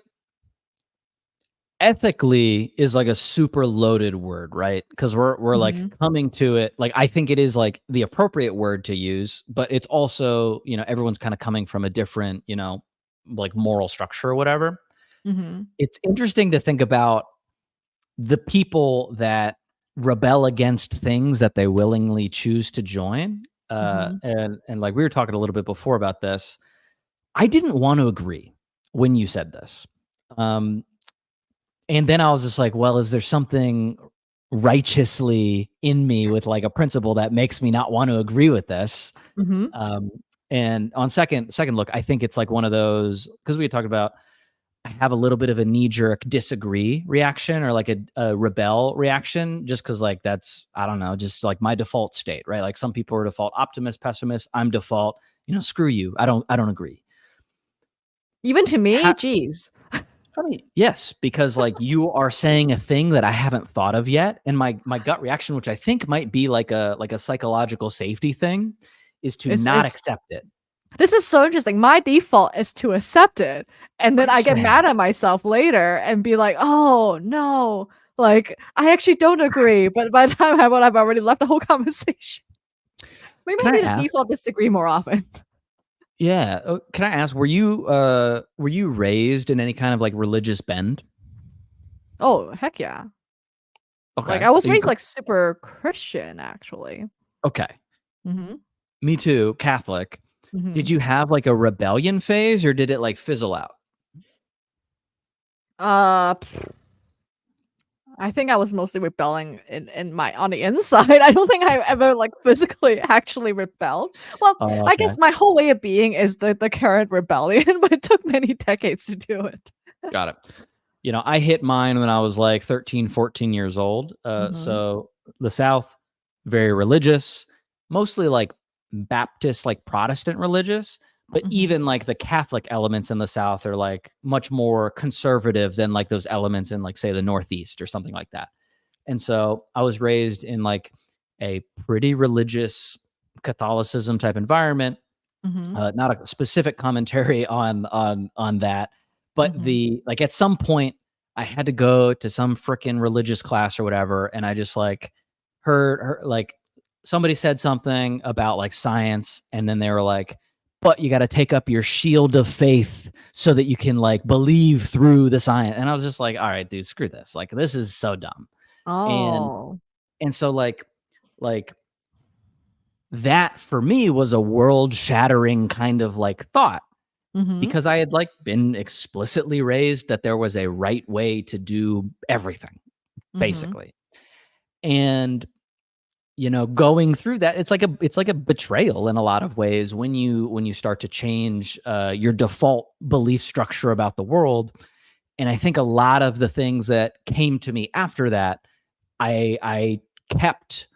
ethically is like a super loaded word, right? Because we're like Mhm. coming to it. Like I think it is like the appropriate word to use, but it's also, everyone's kind of coming from a different, like moral structure or whatever. Mhm. It's interesting to think about the people that rebel against things that they willingly choose to join. Mhm. And like we were talking a little bit before about this. I didn't want to agree when you said this. Um, and then I was just like, well, is there something righteously in me with like a principle that makes me not want to agree with this? Mhm. Um, and on second look, I think it's like one of those because we had talked about I have a little bit of a knee jerk disagree reaction or like a rebel reaction, just because like that's I don't know, just like my default state, right? Like some people are default optimist, pessimist. I'm default, screw you. I don't agree. Even to me, Ha- geez. I mean, yes, because like you are saying a thing that I haven't thought of yet, and my gut reaction, which I think might be like a psychological safety thing, is to not It's accept it. this is so interesting. My default is to accept it, and then I get Interesting. mad at myself later and be like, "Oh, no. Like, I actually don't agree." But by the time I've already left the whole conversation. Maybe Can I I need to ask? default disagree more often. Yeah. Can I ask? Were you raised in any kind of like religious bend? Oh, heck yeah. Like, Okay. I was raised, like, super Christian, actually. Okay. Mhm. Me too. Catholic. Did Mhm. you have like a rebellion phase or did it like fizzle out? Uh, I think I was mostly rebelling in my on the inside. I don't think I ever, like, physically actually rebelled. Well, Oh, I okay. guess my whole way of being is the current rebellion, but it took many decades to do it. Got it. I hit mine when I was like 13, 14 years old. Mhm. So the South, very religious, mostly like Baptist, like Protestant religious, but Mhm. even like the Catholic elements in the South are like much more conservative than like those elements in like say the Northeast or something like that. And so I was raised in like a pretty religious Catholicism type environment. Mhm. Not a specific commentary on that, but Mhm. the like at some point I had to go to some freaking religious class or whatever, and I just like heard like somebody said something about like science, and then they were like, "But you got to take up your shield of faith so that you can like believe through the science." And I was just like, "All right, dude, screw this. Like this is so dumb." And Oh. so like that for me was a world shattering kind of like thought Mhm. because I had like been explicitly raised that there was a right way to do everything, Mhm. basically. And going through that, it's like a betrayal in a lot of ways when you start to change your default belief structure about the world. And I think a lot of the things that came to me after that, I kept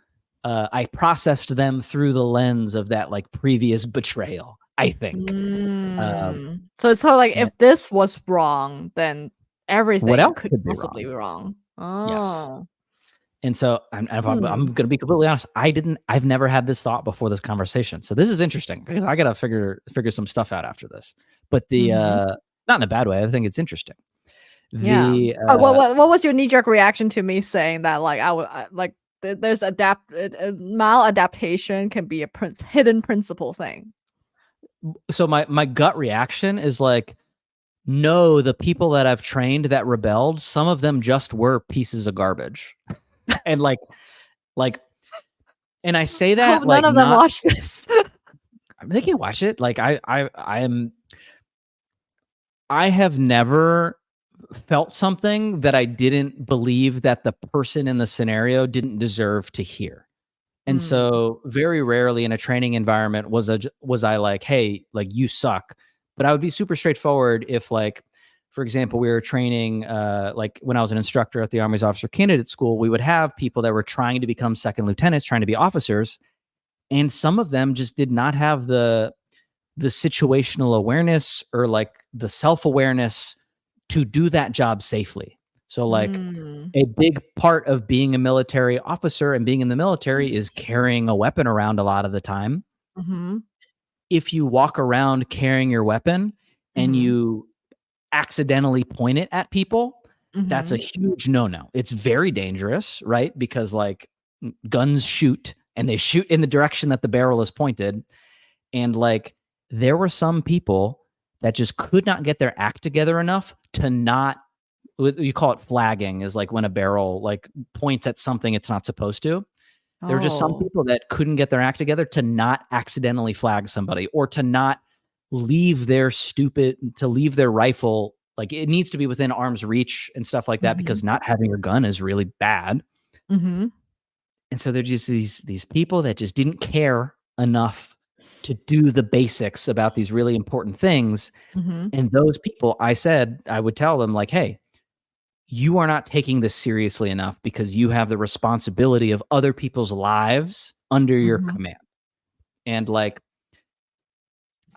I processed them through the lens of that like previous betrayal, I think. Um, So it's sort of like and if this was wrong, then what everything else could could be possibly wrong? be wrong. Yes. Oh. And so I'm Hmm. going to be completely honest. I've never had this thought before this conversation. So this is interesting because I got to figure some stuff out after this. But Mhm. not in a bad way. I think it's interesting. Yeah. The What was your knee jerk reaction to me saying that like I would like there's maladaptation can be a hidden principle thing. so my gut reaction is like, no, the people that I've trained that rebelled, some of them just were pieces of garbage. And like and I say I hope that none like of them not watch this. they can watch it. Like I have never felt something that I didn't believe that the person in the scenario didn't deserve to hear. And Mm. so very rarely in a training environment was I like, "Hey, like you suck." But I would be super straightforward if like for example, we were training, like when I was an instructor at the Army's Officer Candidate School, we would have people that were trying to become second lieutenants, trying to be officers, and some of them just did not have the situational awareness or like the self-awareness to do that job safely. So like a big part of being a military officer and being in the military is carrying a weapon around a lot of the time. Mm-hmm. If you walk around carrying your weapon and Mhm. you accidentally point it at people, that's a huge no-no. It's very dangerous, right? Because like guns shoot and they shoot in the direction that the barrel is pointed. And like there were some people that just could not get their act together enough to not, you call it flagging, is like when a barrel like points at something it's not supposed to. There were just some Oh. people that couldn't get their act together to not accidentally flag somebody or to not leave their rifle. Like it needs to be within arm's reach and stuff like that, because not having your gun is really bad. Mhm. And so they're just these people that just didn't care enough to do the basics about these really important things. Mhm. And those people, I would tell them like, hey, you are not taking this seriously enough because you have the responsibility of other people's lives under your Mhm. command. And like,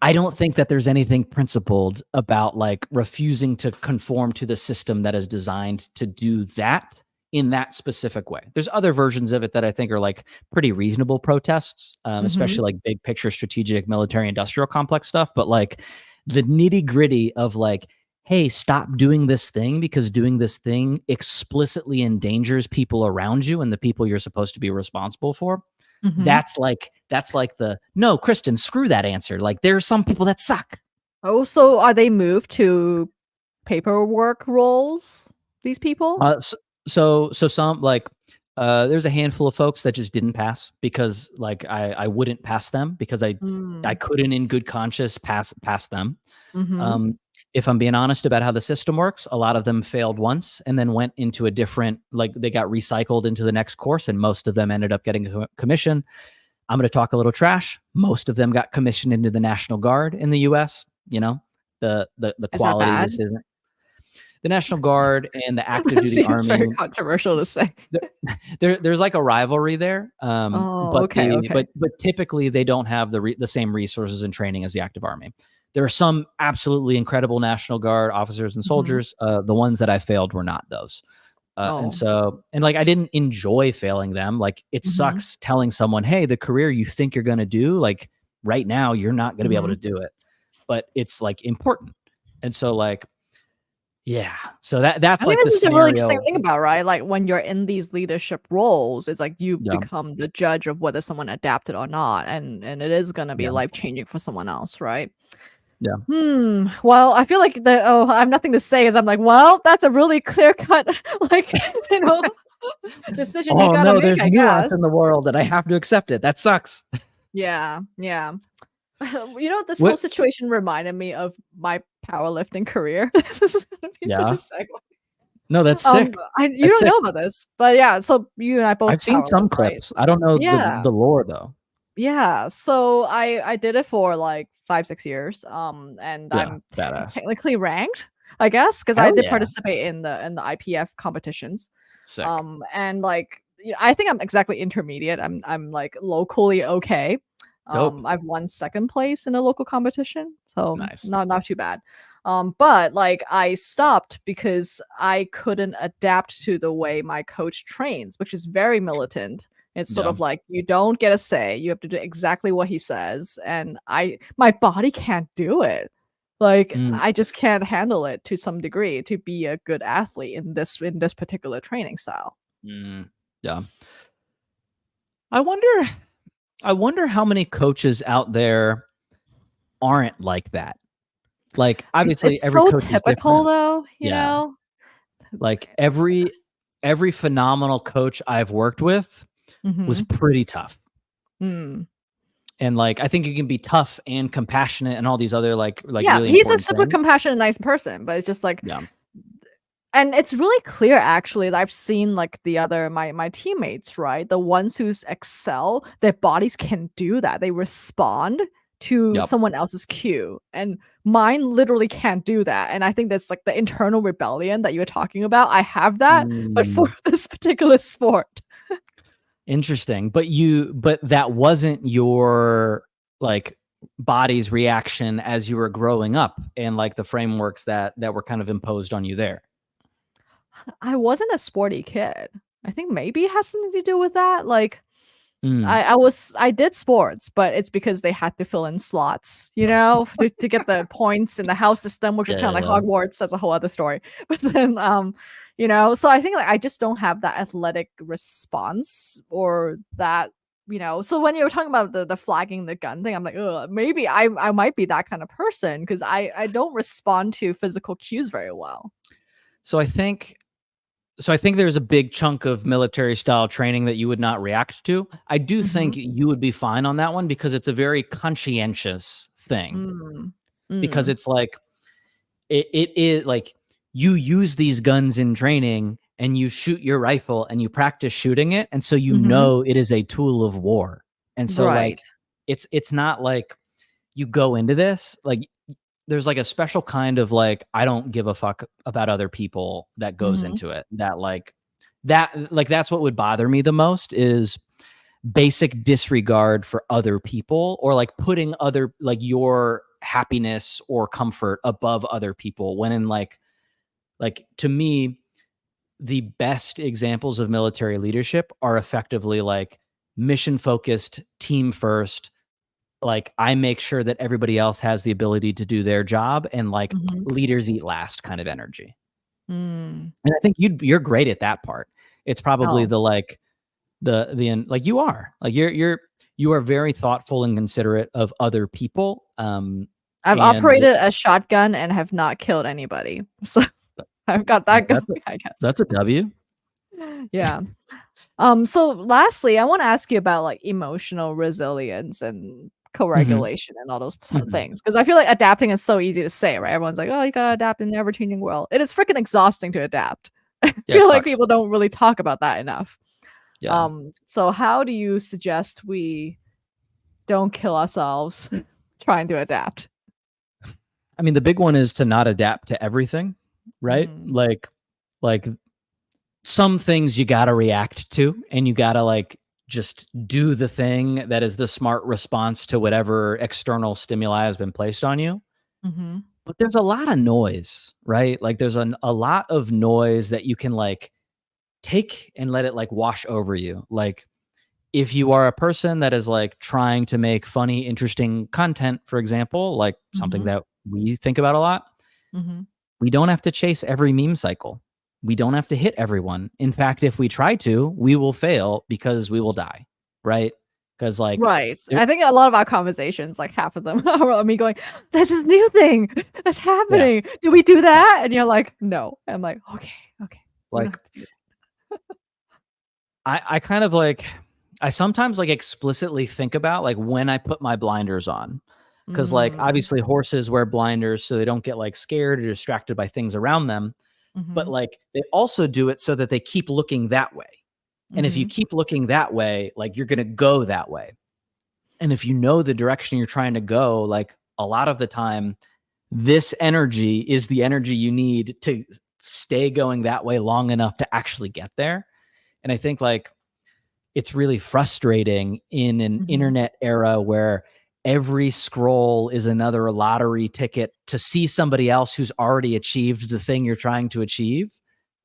I don't think that there's anything principled about like refusing to conform to the system that is designed to do that in that specific way. There's other versions of it that I think are like pretty reasonable protests, Mhm. especially like big picture strategic military industrial complex stuff. But like the nitty gritty of like, hey, stop doing this thing because doing this thing explicitly endangers people around you and the people you're supposed to be responsible for. Mhm. That's like the no, Kristen, screw that answer. Like there are some people that suck. Oh, so are they moved to paperwork roles? These people? So some like there's a handful of folks that just didn't pass because like I wouldn't pass them because I Mm. couldn't in good conscience pass them. Mhm. Um, if I'm being honest about how the system works, a lot of them failed once and then went into a different, like they got recycled into the next course, and most of them ended up getting a commission. I'm going to talk a little trash. Most of them got commissioned into the National Guard in the U.S. You know, the Is that quality bad? just isn't. The National Guard and the active That duty seems very Army, controversial to say. there's like a rivalry there. Oh, But okay, okay. but typically they don't have the same resources and training as the active Army. There are some absolutely incredible National Guard officers and Mhm. soldiers. The ones that I failed were not those. And Oh. so, and like, I didn't enjoy failing them. Like, it Mhm. sucks telling someone, hey, the career you think you're going to do, like, right now, you're not going to be able to Mhm. do it. But it's like important. And so, like, yeah. So that's I think like the this is a really interesting scenario. thing about, right? Like when you're in these leadership roles, it's like you Yeah. become the judge of whether someone adapted or not, and it is gonna be Yeah. life changing for someone else, right? Yeah. Well, I feel like I have nothing to say as I'm like, well, that's a really clear cut, like, you know, decision you Oh, gotta no, make, there's I nuance guess. in the world that I have to accept it. That sucks. Yeah, yeah. You know, this whole What? situation reminded me of my powerlifting career. This is gonna be such a Yeah. segue. No, that's sick. You That's don't sick. know about this, but yeah, so you and I both I've seen powerlift, some right? clips. I don't know Yeah. the lore, though. Yeah, so I did it for, like, 5, 6 years, and Yeah. I'm Badass. technically ranked, I guess, because I Hell did yeah. participate in the IPF competitions, Sick. and, like, I think I'm exactly intermediate, I'm, like, locally okay, Dope. I've won 2nd place in a local competition, so Nice. not too bad, but, like, I stopped because I couldn't adapt to the way my coach trains, which is very militant. It's sort Yeah. of like you don't get a say. You have to do exactly what he says, and my body can't do it. Like Mm, I just can't handle it to some degree to be a good athlete in this particular training style. yeah. I wonder I wonder how many coaches out there aren't like that. Like, obviously, It's every so coach is typical different. though, you Yeah. know? Like, every phenomenal coach I've worked with was Mhm. pretty tough. Mm. And, like, I think you can be tough and compassionate and all these other, like, Yeah, really he's a important super things. compassionate, nice person, but it's just like Yeah. and it's really clear actually that I've seen like the other my teammates, right? The ones who excel, their bodies can do that. They respond to Yep. someone else's cue, and mine literally can't do that. And I think that's like the internal rebellion that you were talking about. I have that, but for Mm, this particular sport. interesting. But that wasn't your like body's reaction as you were growing up and like the frameworks that were kind of imposed on you there. I wasn't a sporty kid. I think maybe it has something to do with that. Like Mm, I did sports, but it's because they had to fill in slots, to get the points in the house system, which is kind of like yeah. Hogwarts. That's a whole other story. But then, so I think like I just don't have that athletic response or that, So when you were talking about the flagging the gun thing, I'm like, ugh, maybe I might be that kind of person because I don't respond to physical cues very well. So I think there's a big chunk of military style training that you would not react to. I do Mm-hmm. think you would be fine on that one because it's a very conscientious thing. Mm. Because Mm. it's like it is like you use these guns in training and you shoot your rifle and you practice shooting it, and so you Mm-hmm. know it is a tool of war. And so Right. like it's not like you go into this like there's like a special kind of like I don't give a fuck about other people that goes Mm-hmm. into it. That's what would bother me the most is basic disregard for other people or like putting other like your happiness or comfort above other people when in like to me the best examples of military leadership are effectively like mission focused, team first, like I make sure that everybody else has the ability to do their job and like Mm-hmm. leaders eat last kind of energy. Mm. And I think you're great at that part. It's probably Oh. the like like you are. Like you are very thoughtful and considerate of other people. I've And operated a shotgun and have not killed anybody. So I've got that going, that's a I guess. that's a W. Yeah. So lastly, I want to ask you about like emotional resilience and Mhm, co-regulation and all those mhm. things. Because I feel like adapting is so easy to say, right? Everyone's like, oh, you gotta adapt in an ever-changing world. It is freaking exhausting to adapt. I Yeah, it feel like sucks. people don't really talk about that enough. Yeah. So how do you suggest we don't kill ourselves trying to adapt? I mean, the big one is to not adapt to everything, right? Mm. Like some things you got to react to and you got to like just do the thing that is the smart response to whatever external stimuli has been placed on you. Mhm. But there's a lot of noise, right? Like there's a lot of noise that you can like take and let it like wash over you. Like if you are a person that is like trying to make funny, interesting content, for example, like something Mhm. that we think about a lot, Mhm. we don't have to chase every meme cycle. We don't have to hit everyone. In fact, if we try to, we will fail because we will die, right? Because like, Right. there, I think a lot of our conversations, like half of them are me going, "There's this new thing that's yeah, happening. Do we do yeah, that?" And you're like, "No." I'm like, "Okay, okay. We don't like have to do I kind of like, I sometimes like explicitly think about like when I put my blinders on. that." Cause like Mm. obviously horses wear blinders so they don't get like scared or distracted by things around them. But Mhm. like they also do it so that they keep looking that way. And if you Mhm. keep looking that way, like you're going to go that way. And if you know the direction you're trying to go, like a lot of the time, this energy is the energy you need to stay going that way long enough to actually get there. And I think like it's really frustrating in an Mhm. internet era where every scroll is another lottery ticket to see somebody else who's already achieved the thing you're trying to achieve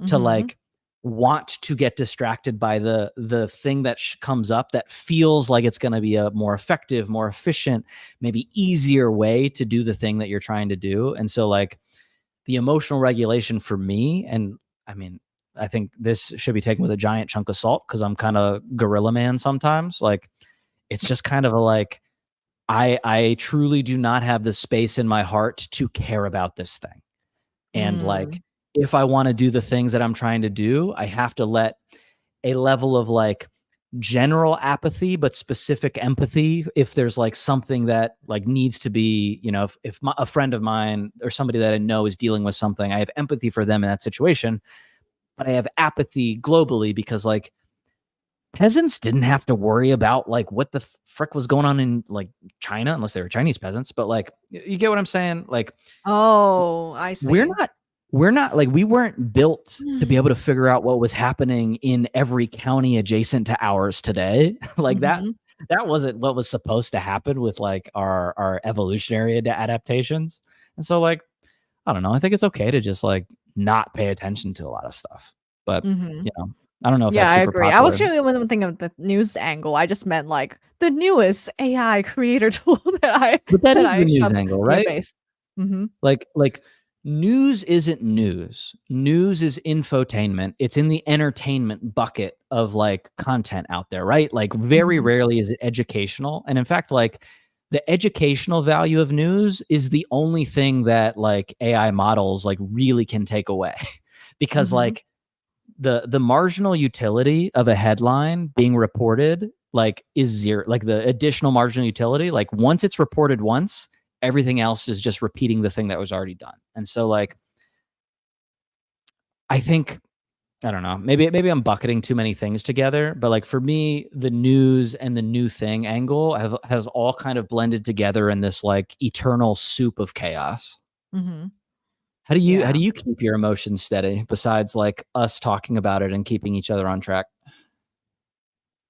to Mhm. like want to get distracted by the thing that comes up that feels like it's going to be a more effective, more efficient, maybe easier way to do the thing that you're trying to do. And so like the emotional regulation for me, and I mean, I think this should be taken with a giant chunk of salt because I'm kind of gorilla man sometimes. Like it's just kind of a like I truly do not have the space in my heart to care about this thing. And like Mm. if I want to do the things that I'm trying to do, I have to let a level of like general apathy but specific empathy if there's like something that like needs to be, if a friend of mine or somebody that I know is dealing with something, I have empathy for them in that situation, but I have apathy globally because like peasants didn't have to worry about like what the frick was going on in like China, unless they were Chinese peasants. But like, you get what I'm saying? Like, Oh, I we're see. not we're not like we weren't built to be able to figure out what was happening in every county adjacent to ours today. Like Mhm. that wasn't what was supposed to happen with like our evolutionary adaptations. And so like, I don't know, I think it's okay to just like not pay attention to a lot of stuff. But Mhm. I don't know if Yeah, that's I super agree. I was popular. trying to think of the news angle. I just meant like the newest AI creator tool that I But that that is the I news shoved angle, in your right? face. Mhm. Like news isn't news. News is infotainment. It's in the entertainment bucket of like content out there, right? Like very Mhm. rarely is it educational. And in fact, like the educational value of news is the only thing that like AI models like really can take away. Because Mhm. like the marginal utility of a headline being reported like is zero. Like the additional marginal utility, like once it's reported once, everything else is just repeating the thing that was already done. And so like I think, I don't know, maybe I'm bucketing too many things together, but like for me, the news and the new thing angle has all kind of blended together in this like eternal soup of chaos. Mhm. How do Yeah. you keep your emotions steady besides like us talking about it and keeping each other on track?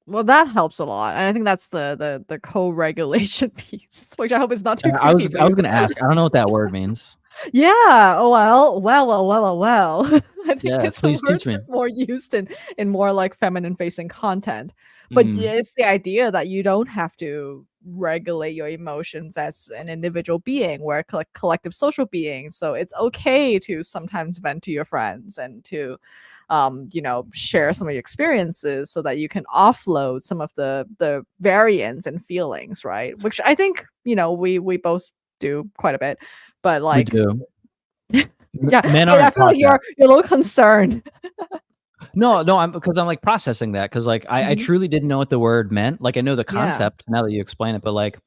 Well, that helps a lot, and I think that's the co-regulation piece, which I hope is not too I creepy was for I you. was gonna ask. I don't know what that word means. Yeah. Oh, well. I think Yeah, it's a please word teach me. that's more used in more like feminine facing content. But Mm, yeah, it's the idea that you don't have to regulate your emotions as an individual being. We're a collective social being. So it's okay to sometimes vent to your friends and to share some of your experiences so that you can offload some of the variance and feelings, right? Which I think, we both do quite a bit. But we like do. yeah, Men I aren't feel taught like that. you're a little concerned. No, I'm because I'm like processing that because like I Mhm. truly didn't know what the word meant. Like I know the Yeah. concept now that you explain it, but like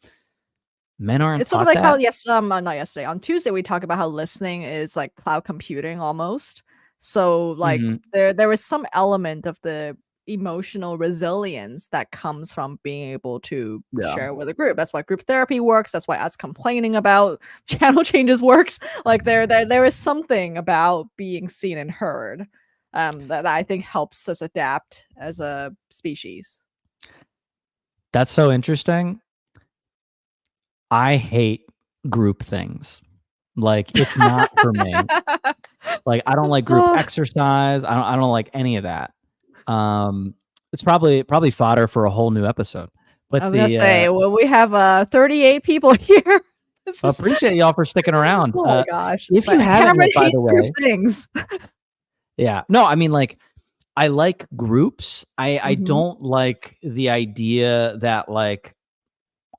men aren't It's sort of taught like how that. not yesterday, on Tuesday, we talked about how listening is like cloud computing almost. So, like, Mhm. there is some element of the emotional resilience that comes from being able to Yeah. share with a group. That's why group therapy works. That's why us complaining about channel changes works. Like, there is something about being seen and heard, that I think helps us adapt as a species. That's so interesting. I hate group things. Like it's not for me. Like I don't like group Oh, exercise. I don't like any of that. Um it's probably fodder for a whole new episode. I But was gonna say, well, we have 38 people here. This is appreciate y'all for sticking around. oh my gosh. If you But haven't Cameron yet, by hates the group way, things. yeah. No, I mean like I like groups. I Mhm. don't like the idea that like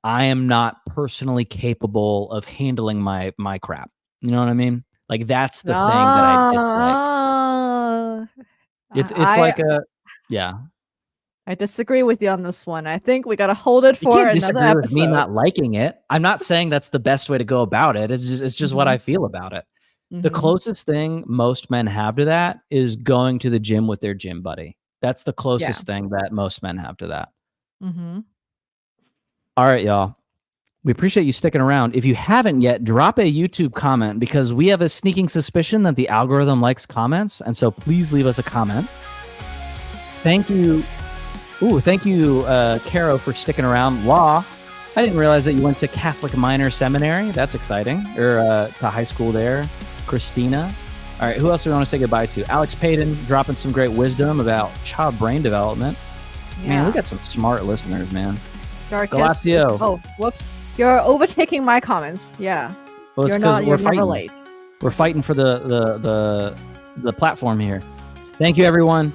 I am not personally capable of handling my crap. You know what I mean? Like that's the thing that I dislike. Ah, It's I like a yeah. I disagree with you on this one. I think we gotta hold it You for can't another disagree with me episode. not liking it. I'm not saying that's the best way to go about it. It's just what I Mhm, feel about it. The mhm. closest thing most men have to that is going to the gym with their gym buddy. That's the Yeah. closest thing that most men have to that. Mhm. All right, y'all. We appreciate you sticking around. If you haven't yet, drop a YouTube comment because we have a sneaking suspicion that the algorithm likes comments. And so please leave us a comment. Thank you. Ooh, thank you, Caro, for sticking around. Law. I didn't realize that you went to Catholic Minor Seminary. That's exciting. Or to high school there. Christina. All right, who else do we want to say goodbye to? Alex Payton dropping some great wisdom about child brain development. Man, we Yeah. got some smart listeners, man. Darkest. Galatio. Oh, whoops. You're overtaking my comments. Yeah. Well, it's because You're we're never fighting. late. We're fighting for the platform here. Thank you, everyone.